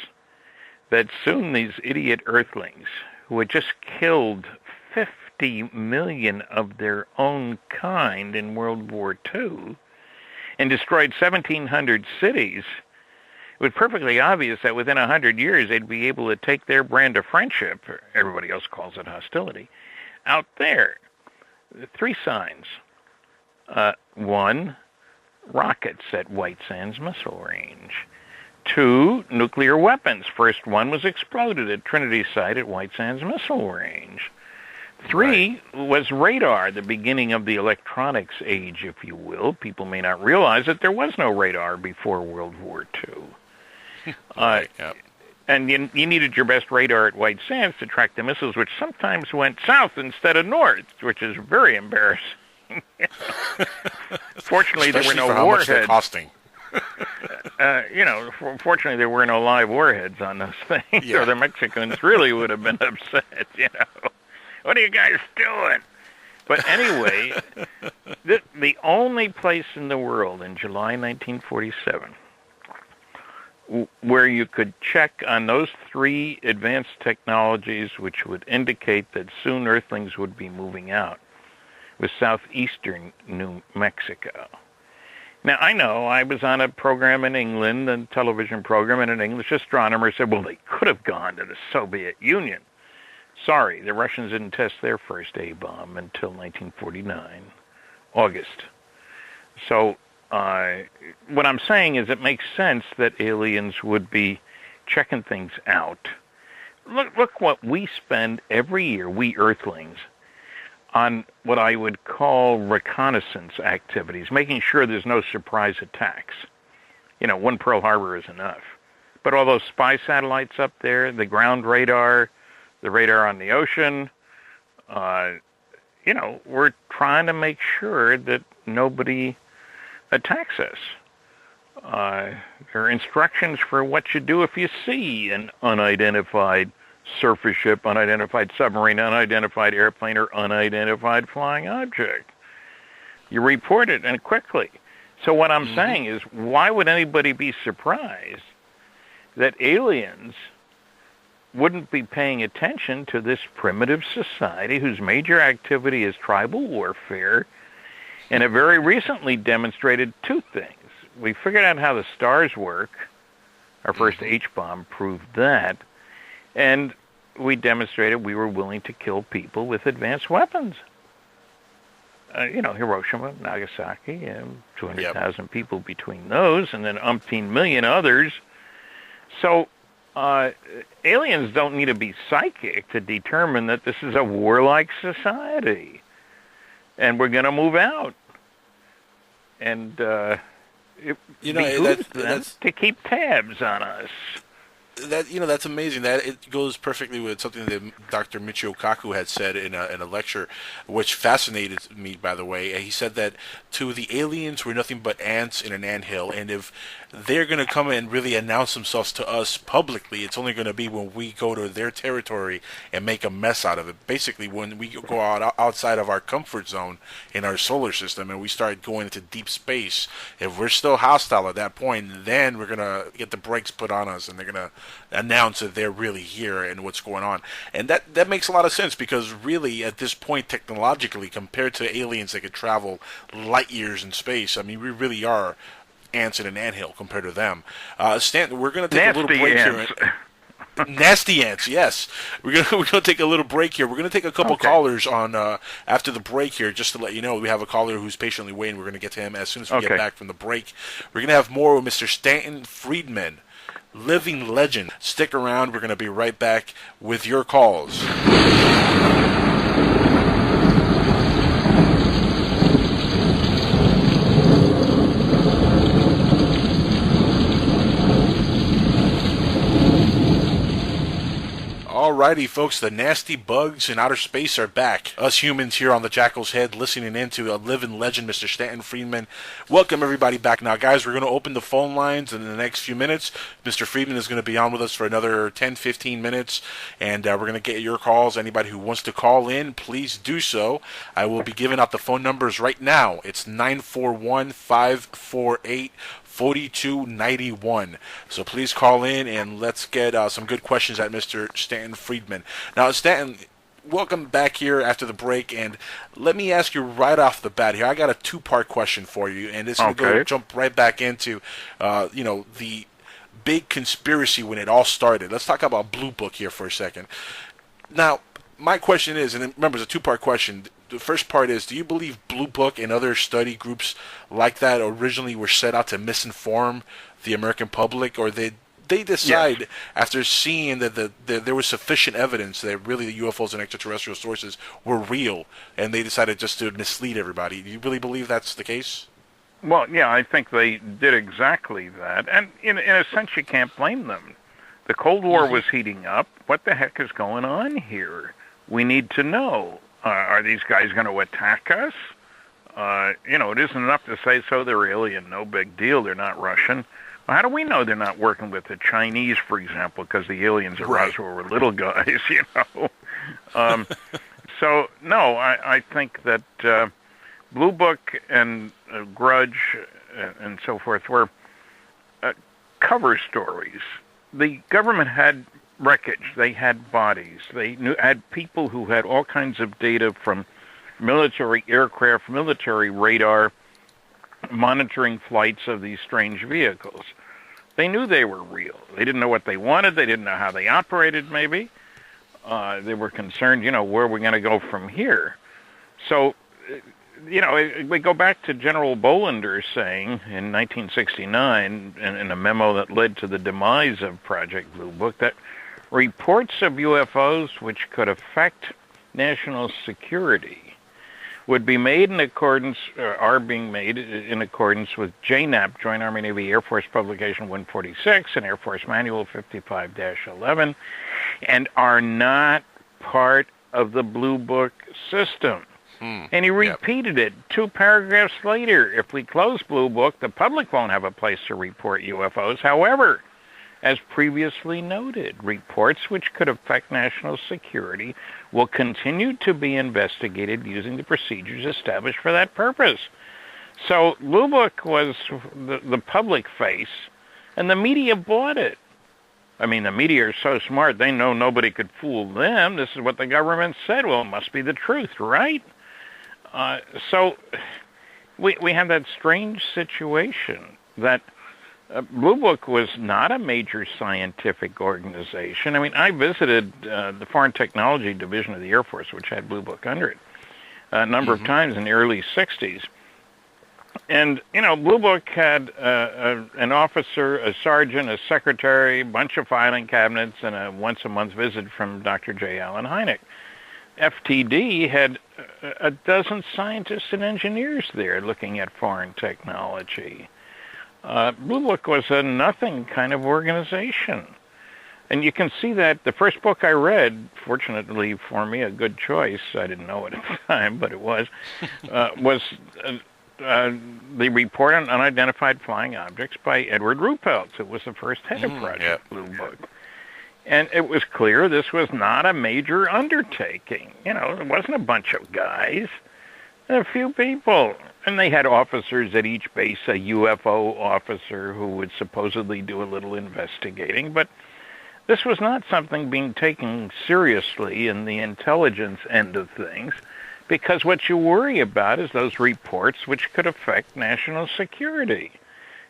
that soon these idiot Earthlings, who had just killed 50 million of their own kind in World War II and destroyed 1,700 cities, it was perfectly obvious that within 100 years they'd be able to take their brand of friendship, everybody else calls it hostility, out there. 3 signs. 1, rockets at White Sands Missile Range. 2, nuclear weapons. First one was exploded at Trinity Site at White Sands Missile Range. 3 was radar, the beginning of the electronics age, if you will. People may not realize that there was no radar before World War II. And you needed your best radar at White Sands to track the missiles, which sometimes went south instead of north, which is very embarrassing. Fortunately, there were no warheads. Costing. Fortunately, there were no live warheads on this thing, or the Mexicans really would have been upset, What are you guys doing? But anyway, the only place in the world in July 1947 where you could check on those 3 advanced technologies which would indicate that soon Earthlings would be moving out was southeastern New Mexico. Now, I know I was on a program in England, a television program, and an English astronomer said, well, they could have gone to the Soviet Union. Sorry, the Russians didn't test their first A-bomb until 1949, August. So what I'm saying is it makes sense that aliens would be checking things out. Look what we spend every year, we Earthlings, on what I would call reconnaissance activities, making sure there's no surprise attacks. One Pearl Harbor is enough. But all those spy satellites up there, the ground radar, the radar on the ocean, we're trying to make sure that nobody attacks us. There are instructions for what you do if you see an unidentified surface ship, unidentified submarine, unidentified airplane, or unidentified flying object. You report it, and quickly. So what I'm saying is, why would anybody be surprised that aliens wouldn't be paying attention to this primitive society whose major activity is tribal warfare, and have very recently demonstrated 2 things. We figured out how the stars work. Our first H-bomb proved that. And we demonstrated we were willing to kill people with advanced weapons. Hiroshima, Nagasaki, and 200,000 people between those, and then umpteen million others. So aliens don't need to be psychic to determine that this is a warlike society, and we're going to move out. And it behooves them to keep tabs on us. That's amazing. That it goes perfectly with something that Dr. Michio Kaku had said in a lecture, which fascinated me, by the way. He said that to the aliens, we're nothing but ants in an anthill, and if they're going to come and really announce themselves to us publicly, it's only going to be when we go to their territory and make a mess out of it. Basically, when we go outside of our comfort zone in our solar system and we start going into deep space, if we're still hostile at that point, then we're going to get the brakes put on us, and they're going to announce that they're really here and what's going on. And that makes a lot of sense, because really at this point technologically, compared to aliens that could travel light years in space, I mean, we really are ants in an anthill compared to them. Stanton, we're going to take a little break here. Nasty ants, yes. We're gonna take a little break here. We're gonna take a couple callers on after the break here, just to let you know. We have a caller who's patiently waiting. We're gonna get to him as soon as we get back from the break. We're gonna have more with Mr. Stanton Friedman, living legend. Stick around. We're gonna be right back with your calls. Alrighty, folks, the nasty bugs in outer space are back. Us humans here on the Jackal's Head listening in to a living legend, Mr. Stanton Friedman. Welcome everybody back. Now, guys, we're going to open the phone lines in the next few minutes. Mr. Friedman is going to be on with us for another 10-15 minutes, and we're going to get your calls. Anybody who wants to call in, please do so. I will be giving out the phone numbers right now. It's 941-548-4291. So please call in and let's get some good questions at Mr. Stanton Friedman. Now, Stanton, welcome back here after the break, and let me ask you right off the bat here. I got a two-part question for you, and this is going to jump right back into, the big conspiracy when it all started. Let's talk about Blue Book here for a second. Now, my question is, and remember, it's a two-part question. The first part is, do you believe Blue Book and other study groups like that originally were set out to misinform the American public, or they decide after seeing that there was sufficient evidence that really the UFOs and extraterrestrial sources were real, and they decided just to mislead everybody? Do you really believe that's the case? Well, yeah, I think they did exactly that. And in a sense, you can't blame them. The Cold War was heating up. What the heck is going on here? We need to know. Are these guys going to attack us? It isn't enough to say, so they're alien, no big deal, they're not Russian. Well, how do we know they're not working with the Chinese, for example, because the aliens at Roswell were little guys, So, no, I think that Blue Book and Grudge and so forth were cover stories. The government had wreckage. They had bodies. They had people who had all kinds of data from military aircraft, military radar, monitoring flights of these strange vehicles. They knew they were real. They didn't know what they wanted. They didn't know how they operated, maybe. They were concerned, where are we going to go from here? So, we go back to General Bolender saying in 1969, in a memo that led to the demise of Project Blue Book, that reports of UFOs which could affect national security would be made in accordance, are being made in accordance with JNAP, Joint Army Navy Air Force Publication 146 and Air Force Manual 55-11, and are not part of the Blue Book system. And he repeated it 2 paragraphs later. If we close Blue Book, the public won't have a place to report UFOs. However, as previously noted, reports which could affect national security will continue to be investigated using the procedures established for that purpose. So Blue Book was the public face, and the media bought it. I mean, the media are so smart, they know nobody could fool them. This is what the government said. Well, it must be the truth, right? So we have that strange situation that Blue Book was not a major scientific organization. I mean, I visited the Foreign Technology Division of the Air Force, which had Blue Book under it, a number of times in the early 60s. And, Blue Book had an officer, a sergeant, a secretary, a bunch of filing cabinets, and a once-a-month visit from Dr. J. Allen Hynek. FTD had a dozen scientists and engineers there looking at foreign technology. Blue Book was a nothing kind of organization. And you can see that the first book I read, fortunately for me, a good choice, I didn't know it at the time, but it was the Report on Unidentified Flying Objects by Edward Ruppelt. It was the first head of Project Blue Book. And it was clear this was not a major undertaking. It wasn't a bunch of guys, a few people. And they had officers at each base, a UFO officer who would supposedly do a little investigating. But This was not something being taken seriously in the intelligence end of things, because what you worry about is those reports which could affect national security.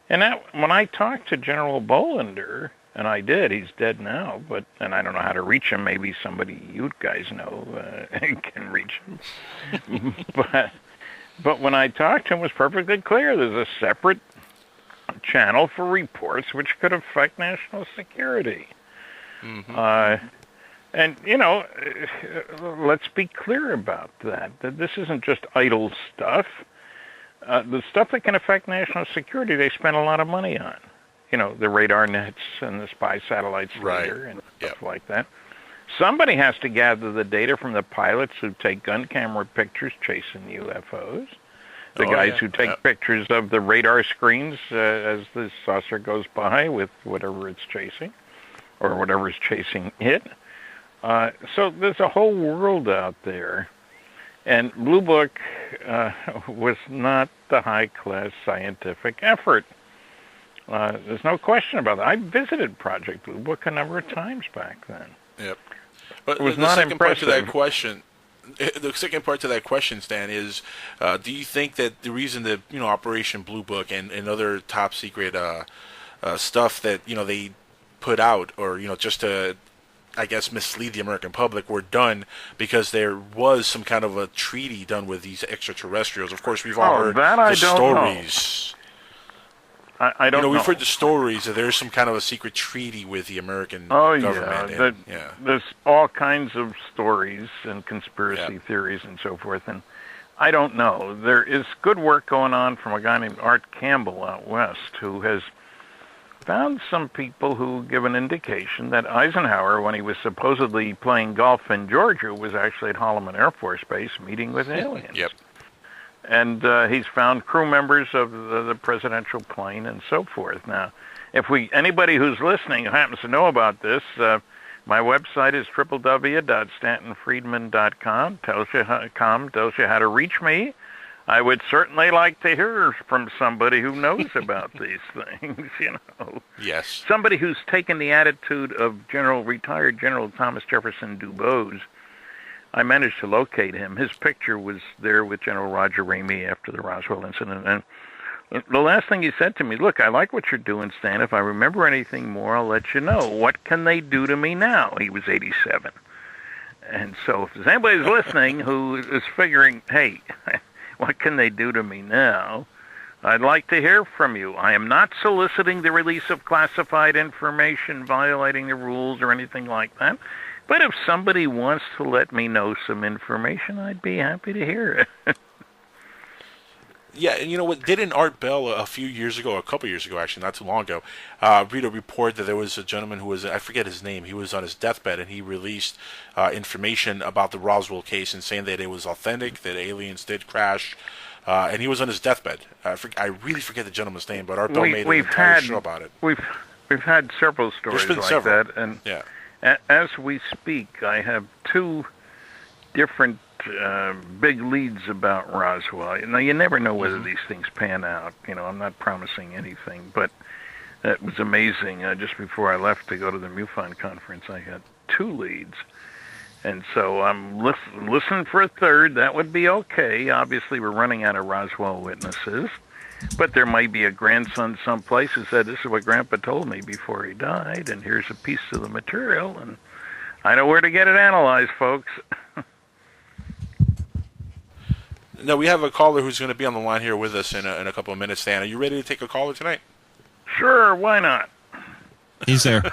And when I talked to General Bolander, and I did, he's dead now, and I don't know how to reach him. Maybe somebody you guys know can reach him. But when I talked to him, it was perfectly clear there's a separate channel for reports which could affect national security. Mm-hmm. And, let's be clear about that this isn't just idle stuff. The stuff that can affect national security, they spend a lot of money on. The radar nets and the spy satellites later and stuff like that. Somebody has to gather the data from the pilots who take gun camera pictures chasing UFOs, the guys who take pictures of the radar screens as the saucer goes by with whatever it's chasing, or whatever is chasing it. So there's a whole world out there. And Blue Book was not the high-class scientific effort. There's no question about that. I visited Project Blue Book a number of times back then. Yep. But it was the not second impressive. The second part to that question, Stan, is do you think that the reason that Operation Blue Book and other top secret stuff that they put out, or just to, I guess, mislead the American public, were done because there was some kind of a treaty done with these extraterrestrials? Of course, we've all heard the stories. I don't know. We've heard the stories that there's some kind of a secret treaty with the American government. There's all kinds of stories and conspiracy theories and so forth, and I don't know. There is good work going on from a guy named Art Campbell out west, who has found some people who give an indication that Eisenhower, when he was supposedly playing golf in Georgia, was actually at Holloman Air Force Base meeting with aliens. Yep. And he's found crew members of the presidential plane and so forth. Now, anybody who's listening who happens to know about this, my website is www.stantonfriedman.com. Tells you how to reach me. I would certainly like to hear from somebody who knows about these things, Yes. Somebody who's taken the attitude of retired General Thomas Jefferson Dubose. I managed to locate him. His picture was there with General Roger Ramey after the Roswell Incident. And the last thing he said to me, look, I like what you're doing, Stan. If I remember anything more, I'll let you know. What can they do to me now? He was 87. And so if there's anybody who's listening who is figuring, hey, what can they do to me now? I'd like to hear from you. I am not soliciting the release of classified information, violating the rules or anything like that. But if somebody wants to let me know some information, I'd be happy to hear it. Yeah, and you know what? Didn't Art Bell a couple years ago, actually, not too long ago, read a report that there was a gentleman who was, I forget his name, he was on his deathbed, and he released information about the Roswell case and saying that it was authentic, that aliens did crash, and he was on his deathbed. I really forget the gentleman's name, but Art Bell made an entire show about it. We've had several stories like that, and as we speak, I have two different big leads about Roswell. Now, you never know whether these things pan out. I'm not promising anything, but it was amazing. Just before I left to go to the MUFON conference, I had two leads. And so I'm listening for a third. That would be okay. Obviously, we're running out of Roswell witnesses. But there might be a grandson someplace who said, this is what Grandpa told me before he died, and here's a piece of the material, and I know where to get it analyzed, folks. Now, we have a caller who's going to be on the line here with us in a couple of minutes, Stan. Are you ready to take a caller tonight? Sure, why not? He's there.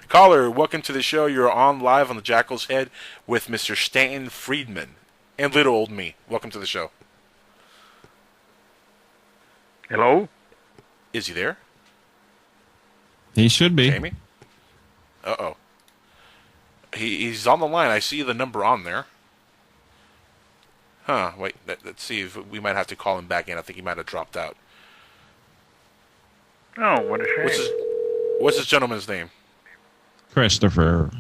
Caller, welcome to the show. You're on live on the Jackal's Head with Mr. Stanton Friedman and little old me. Welcome to the show. Hello? Is he there? He should be. Jamie? Uh-oh. He's on the line. I see the number on there. Huh, wait, let's see if we might have to call him back in. I think he might have dropped out. Oh, what a shame. What's this gentleman's name? Christopher.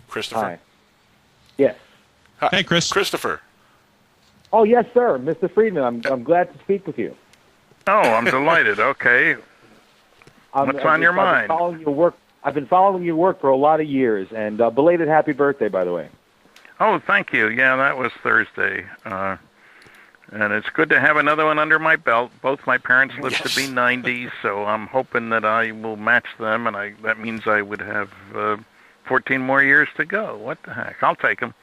Christopher? Hi. Yes. Hi. Hey, Chris. Christopher. Oh, yes, sir. Mr. Friedman, I'm glad to speak with you. Oh, I'm delighted. Okay. What's on your mind? I've been following your work for a lot of years, and belated happy birthday, by the way. Oh, thank you. Yeah, that was Thursday. And it's good to have another one under my belt. Both my parents lived to be 90, so I'm hoping that I will match them, and that means I would have 14 more years to go. What the heck? I'll take them.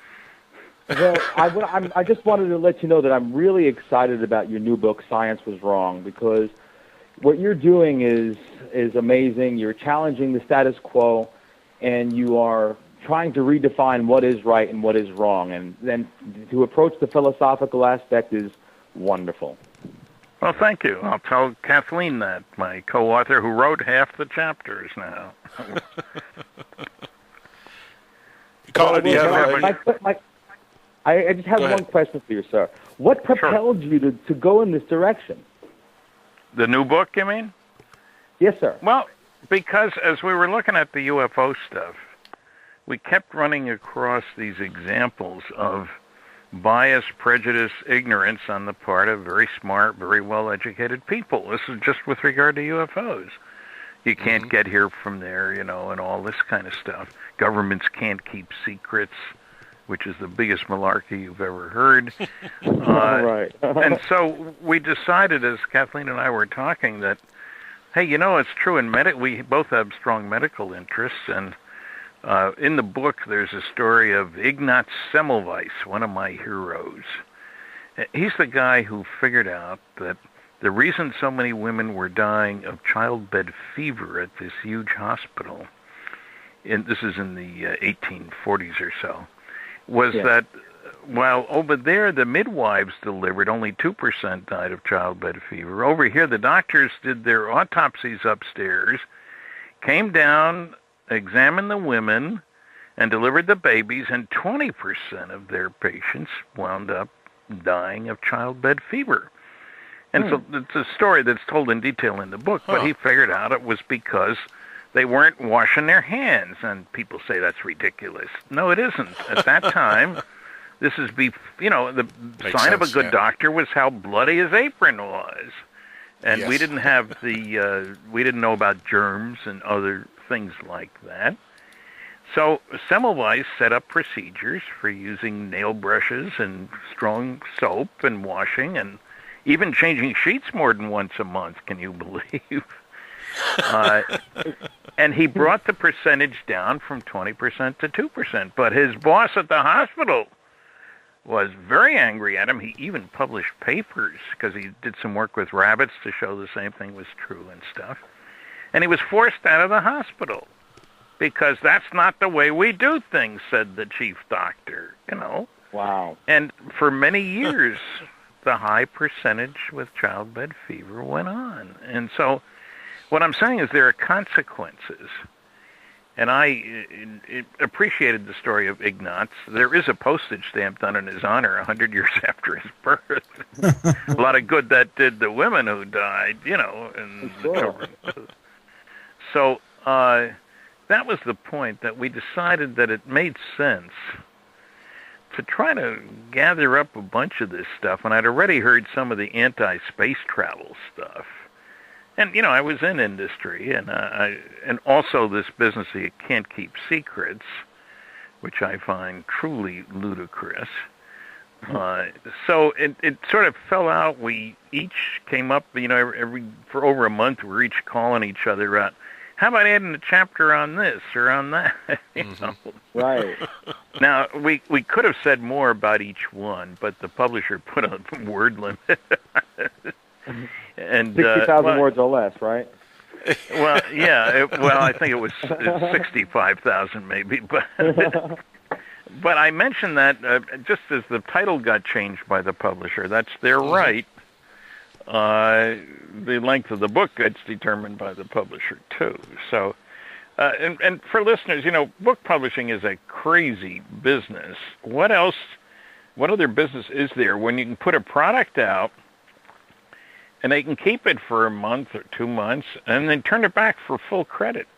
Well, I just wanted to let you know that I'm really excited about your new book, Science Was Wrong, because what you're doing is amazing. You're challenging the status quo, and you are trying to redefine what is right and what is wrong. And then to approach the philosophical aspect is wonderful. Well, thank you. I'll tell Kathleen that, my co-author who wrote half the chapters now. I just have one question for you, sir. What propelled you to go in this direction? The new book, you mean? Yes, sir. Well, because as we were looking at the UFO stuff, we kept running across these examples of bias, prejudice, ignorance on the part of very smart, very well-educated people. This is just with regard to UFOs. You can't get here from there, and all this kind of stuff. Governments can't keep secrets, which is the biggest malarkey you've ever heard. Right. And so we decided, as Kathleen and I were talking, that, hey, it's true in we both have strong medical interests, and in the book there's a story of Ignaz Semmelweis, one of my heroes. He's the guy who figured out that the reason so many women were dying of childbed fever at this huge hospital, and this is in the 1840s or so, was that while over there the midwives delivered, only 2% died of childbed fever. Over here the doctors did their autopsies upstairs, came down, examined the women, and delivered the babies, and 20% of their patients wound up dying of childbed fever. And so it's a story that's told in detail in the book, but he figured out it was because they weren't washing their hands, and people say that's ridiculous. No, it isn't. At that time, the sign of a good doctor was how bloody his apron was. And we didn't have we didn't know about germs and other things like that. So Semmelweis set up procedures for using nail brushes and strong soap and washing and even changing sheets more than once a month, can you believe? And he brought the percentage down from 20% to 2%. But his boss at the hospital was very angry at him. He even published papers because he did some work with rabbits to show the same thing was true and stuff. And he was forced out of the hospital because that's not the way we do things, said the chief doctor, Wow. And for many years, the high percentage with childbed fever went on. And so what I'm saying is there are consequences. And I appreciated the story of Ignaz. There is a postage stamp done in his honor 100 years after his birth. A lot of good that did the women who died, and the children. So that was the point, that we decided that it made sense to try to gather up a bunch of this stuff. And I'd already heard some of the anti-space travel stuff. And, I was in industry, and also this business that you can't keep secrets, which I find truly ludicrous. So it sort of fell out. We each came up, for over a month, we were each calling each other out. How about adding a chapter on this or on that? Right. Now, we could have said more about each one, but the publisher put a word limit. And 60,000 words or less, right? Well, yeah. I think it was 65,000 maybe, but I mentioned that just as the title got changed by the publisher. That's their right. The length of the book gets determined by the publisher too. So, and for listeners, book publishing is a crazy business. What other business is there when you can put a product out and they can keep it for a month or 2 months, and then turn it back for full credit?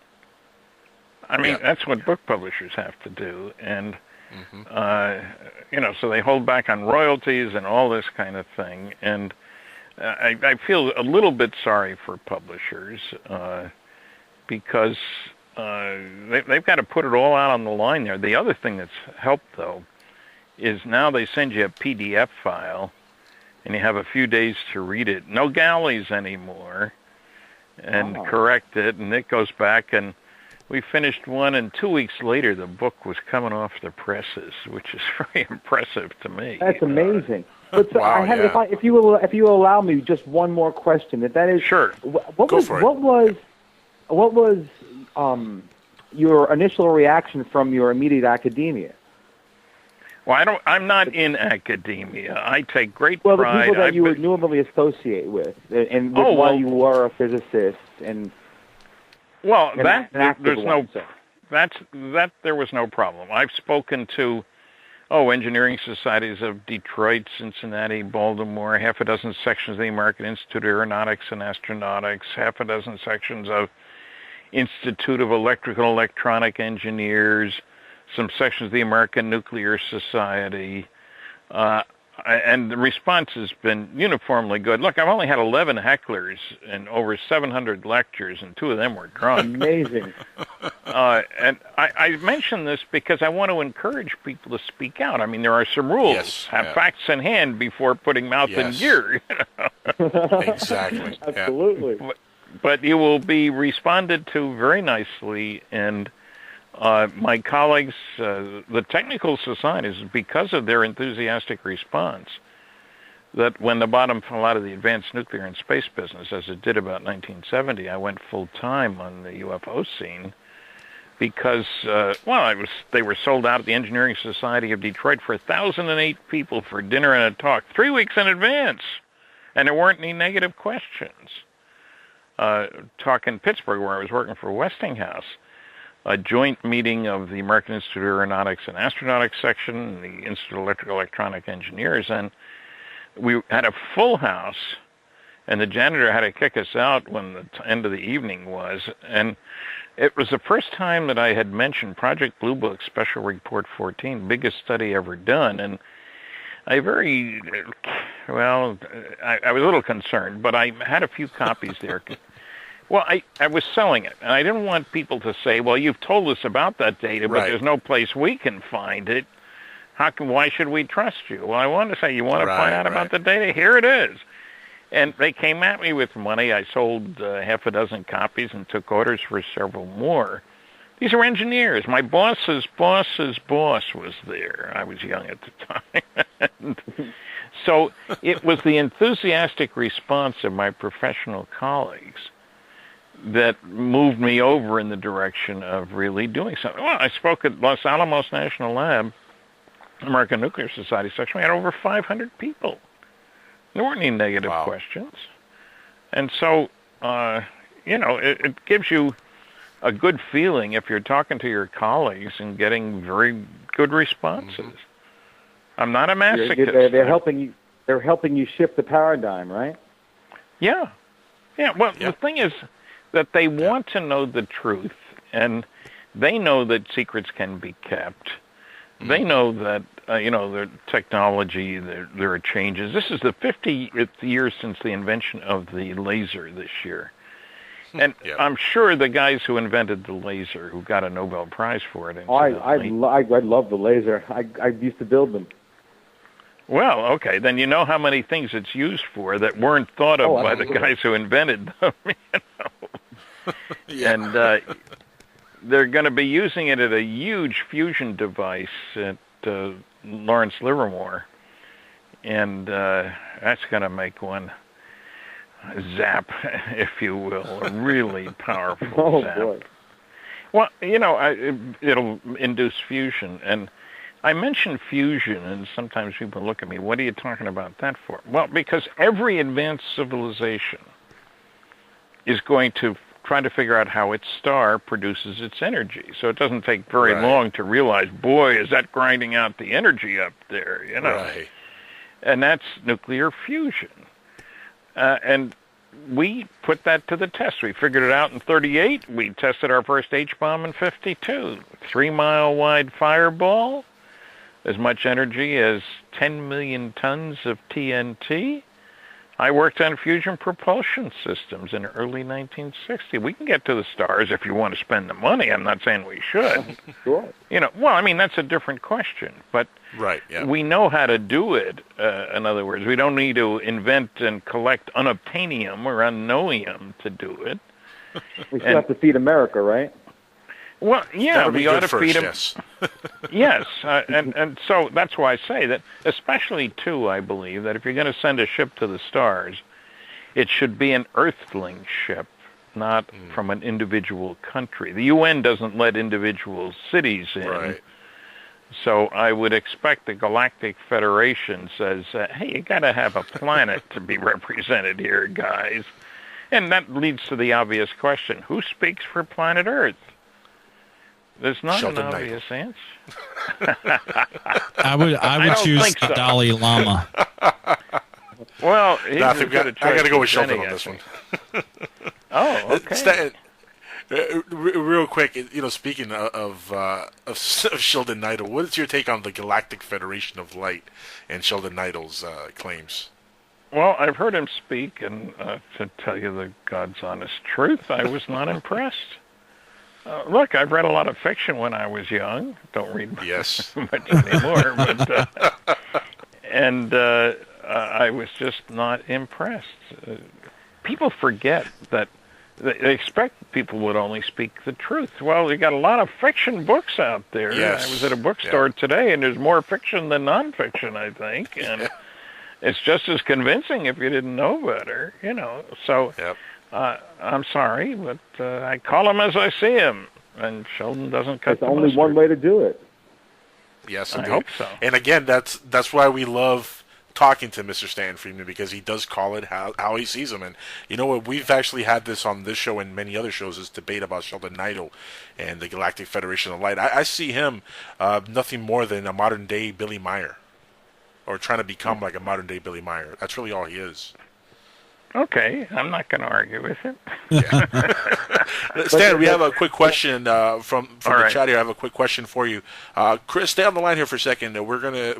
I mean, that's what book publishers have to do. And, so they hold back on royalties and all this kind of thing. And I feel a little bit sorry for publishers because they've got to put it all out on the line there. The other thing that's helped, though, is now they send you a PDF file, and you have a few days to read it. No galleys anymore, and correct it, and it goes back, and we finished one, and 2 weeks later, the book was coming off the presses, which is very impressive to me. That's amazing. But so Wow, if you will allow me just one more question, if that is Sure. What was your initial reaction from your immediate academia? Well, I'm not in academia. I take great Well, pride. the people that you would normally associate with, and while you were a physicist, and well, an active there's one, no that there was no problem. I've spoken to engineering societies of Detroit, Cincinnati, Baltimore, half a dozen sections of the American Institute of Aeronautics and Astronautics, half a dozen sections of Institute of Electrical and Electronic Engineers, some sections of the American Nuclear Society, and the response has been uniformly good. Look, I've only had 11 hecklers and over 700 lectures, and 2 of them were drunk. amazing. And I mention this because I want to encourage people to speak out. I mean, there are some rules. Yes, Have facts in hand before putting mouth in gear. Exactly. Absolutely. But you will be responded to very nicely, and my colleagues, the technical societies, because of their enthusiastic response, that when the bottom fell out of the advanced nuclear and space business, as it did about 1970, I went full-time on the UFO scene because, they were sold out at the Engineering Society of Detroit for 1,008 people for dinner and a talk 3 weeks in advance, and there weren't any negative questions. Talk in Pittsburgh, where I was working for Westinghouse, a joint meeting of the American Institute of Aeronautics and Astronautics section and the Institute of Electrical and Electronic Engineers, and we had a full house, and the janitor had to kick us out when the end of the evening was, and it was the first time that I had mentioned Project Blue Book Special Report 14, biggest study ever done, and I was a little concerned, but I had a few copies there. Well, I was selling it, and I didn't want people to say, well, you've told us about that data, but there's no place we can find it. Why should we trust you? Well, I wanted to say, you want to find out about the data? Here it is. And they came at me with money. I sold half a dozen copies and took orders for several more. These are engineers. My boss's boss's boss was there. I was young at the time. So it was the enthusiastic response of my professional colleagues that moved me over in the direction of really doing something. Well, I spoke at Los Alamos National Lab, American Nuclear Society section. We had over 500 people. There weren't any negative questions. And so, it gives you a good feeling if you're talking to your colleagues and getting very good responses. Mm-hmm. I'm not a masochist. They're helping you shift the paradigm, right? Yeah. Well, the thing is that they want to know the truth, and they know that secrets can be kept. Mm-hmm. They know that, the technology, there are changes. This is the 50th year since the invention of the laser this year. And I'm sure the guys who invented the laser, who got a Nobel Prize for it. I love the laser. I used to build them. Well, okay, then you know how many things it's used for that weren't thought of by the guys who invented them. And they're going to be using it at a huge fusion device at Lawrence Livermore, and that's going to make one zap, if you will, a really powerful zap. Boy. Well, it'll induce fusion, and I mention fusion, and sometimes people look at me, what are you talking about that for? Well, because every advanced civilization is going to try to figure out how its star produces its energy. So it doesn't take very long to realize, boy, is that grinding out the energy up there, Right. And that's nuclear fusion. And we put that to the test. We figured it out in 1938. We tested our first H-bomb in 1952. 3-mile wide fireball, as much energy as 10 million tons of TNT, I worked on fusion propulsion systems in early 1960. We can get to the stars if you want to spend the money. I'm not saying we should. Sure. Well, I mean, that's a different question. But Right, yeah. we know how to do it. In other words, we don't need to invent and collect unobtainium or unknowium to do it. We still have to feed America, right? Well, yeah, we ought to feed them. Yes. Yes, and so that's why I say that, especially, too, I believe that if you're going to send a ship to the stars, it should be an Earthling ship, not from an individual country. The UN doesn't let individual cities in. Right. So I would expect the Galactic Federation says, hey, you got to have a planet to be represented here, guys. And that leads to the obvious question, who speaks for planet Earth? There's not Sheldon an Knight. obvious answer. I would choose think the so. Dalai Lama. Well, I got to go with Sheldon on this one. Oh, okay. Stanton, real quick, speaking of Sheldon Knight, what is your take on the Galactic Federation of Light and Sheldon Knight's claims? Well, I've heard him speak, and to tell you the God's honest truth, I was not impressed. Look, I've read a lot of fiction when I was young. Don't read Yes. much anymore, but I was just not impressed. People forget that they expect people would only speak the truth. Well, you got a lot of fiction books out there. Yes. I was at a bookstore today, and there's more fiction than nonfiction, I think, and it's just as convincing if you didn't know better, So. Yep. I'm sorry, but I call him as I see him, and Sheldon doesn't cut There's the only mustard. one way to do it. Yes, I indeed. hope so. And again, that's why we love talking to Mr. Stanton Friedman, because he does call it how he sees them. And you know what? We've actually had this on this show and many other shows, this debate about Sheldon Knight and the Galactic Federation of Light. I see him nothing more than a modern-day Billy Meyer, or trying to become like a modern-day Billy Meyer. That's really all he is. Okay, I'm not going to argue with him. Stan, we have a quick question from the right. chat here. I have a quick question for you, Chris. Stay on the line here for a second. We're gonna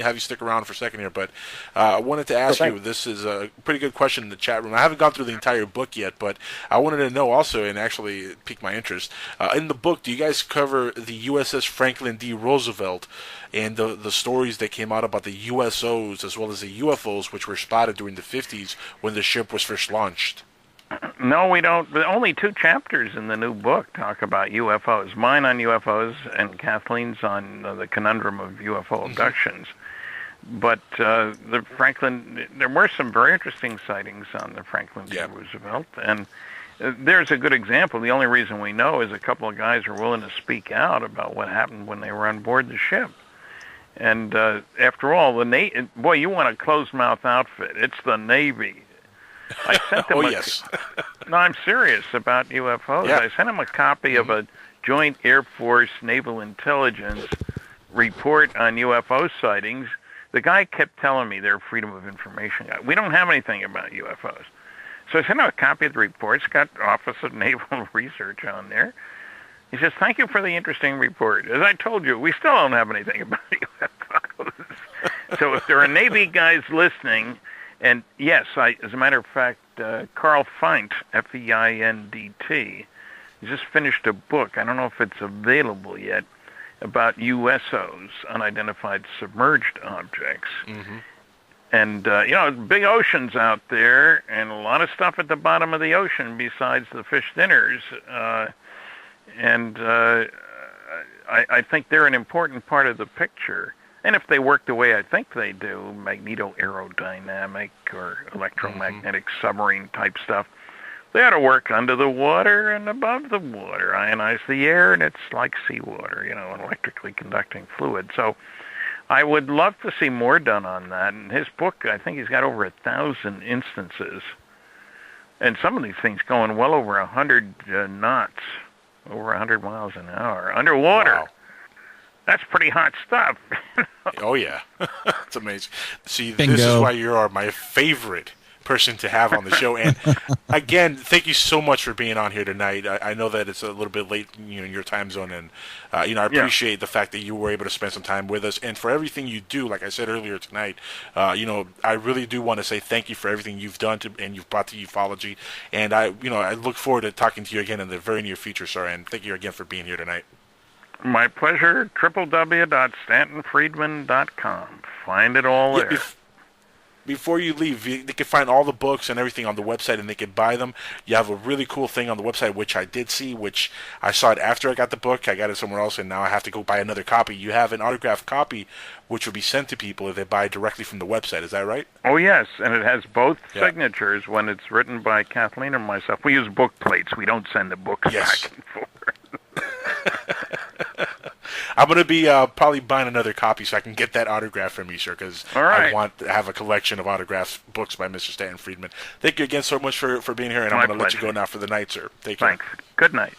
have you stick around for a second here, but I wanted to ask you. This is a pretty good question in the chat room. I haven't gone through the entire book yet, but I wanted to know also, and actually it piqued my interest. In the book, do you guys cover the USS Franklin D. Roosevelt and the stories that came out about the USOs as well as the UFOs, which were spotted during the 50s when the ship was first launched? No, we don't. The only 2 chapters in the new book talk about UFOs. Mine on UFOs and Kathleen's on the conundrum of UFO abductions. But the Franklin, there were some very interesting sightings on the Franklin D. Roosevelt, and there's a good example. The only reason we know is a couple of guys are willing to speak out about what happened when they were on board the ship. And after all, boy, you want a closed-mouth outfit. It's the Navy. I sent them yes. No, I'm serious about UFOs. Yeah. I sent him a copy of a Joint Air Force Naval Intelligence report on UFO sightings. The guy kept telling me they're Freedom of Information guy. We don't have anything about UFOs. So I sent him a copy of the report. It's got Office of Naval Research on there. He says, thank you for the interesting report. As I told you, we still don't have anything about UFOs. So if there are Navy guys listening, and yes, as a matter of fact, Carl Feindt, F-E-I-N-D-T, just finished a book, I don't know if it's available yet, about USOs, unidentified submerged objects. Mm-hmm. And, big oceans out there, and a lot of stuff at the bottom of the ocean besides the fish dinners. I think they're an important part of the picture. And if they work the way I think they do, magneto-aerodynamic or electromagnetic submarine type stuff, they ought to work under the water and above the water, ionize the air, and it's like seawater, an electrically conducting fluid. So I would love to see more done on that. In his book, I think he's got over 1,000 instances. And some of these things going well over 100 knots, over 100 miles an hour, underwater. Wow. That's pretty hot stuff. Oh, yeah. It's amazing. See, Bingo. This is why you are my favorite person to have on the show. And again, thank you so much for being on here tonight. I know that it's a little bit late, in your time zone, and I appreciate the fact that you were able to spend some time with us, and for everything you do. Like I said earlier tonight, I really do want to say thank you for everything you've done and you've brought to ufology. And I look forward to talking to you again in the very near future, sir. And thank you again for being here tonight. My pleasure. www.stantonfriedman.com. Find it all there. Before you leave, they can find all the books and everything on the website, and they can buy them. You have a really cool thing on the website, which I did see, which I saw it after I got the book. I got it somewhere else, and now I have to go buy another copy. You have an autographed copy, which will be sent to people if they buy directly from the website. Is that right? Oh, yes, and it has both signatures when it's written by Kathleen or myself. We use book plates. We don't send the books back and forth. I'm going to be probably buying another copy so I can get that autograph from you, sir, because I want to have a collection of autographed books by Mr. Stanton Friedman. Thank you again so much for being here, and I'm going to let you go now for the night, sir. Take care. Thanks. Good night.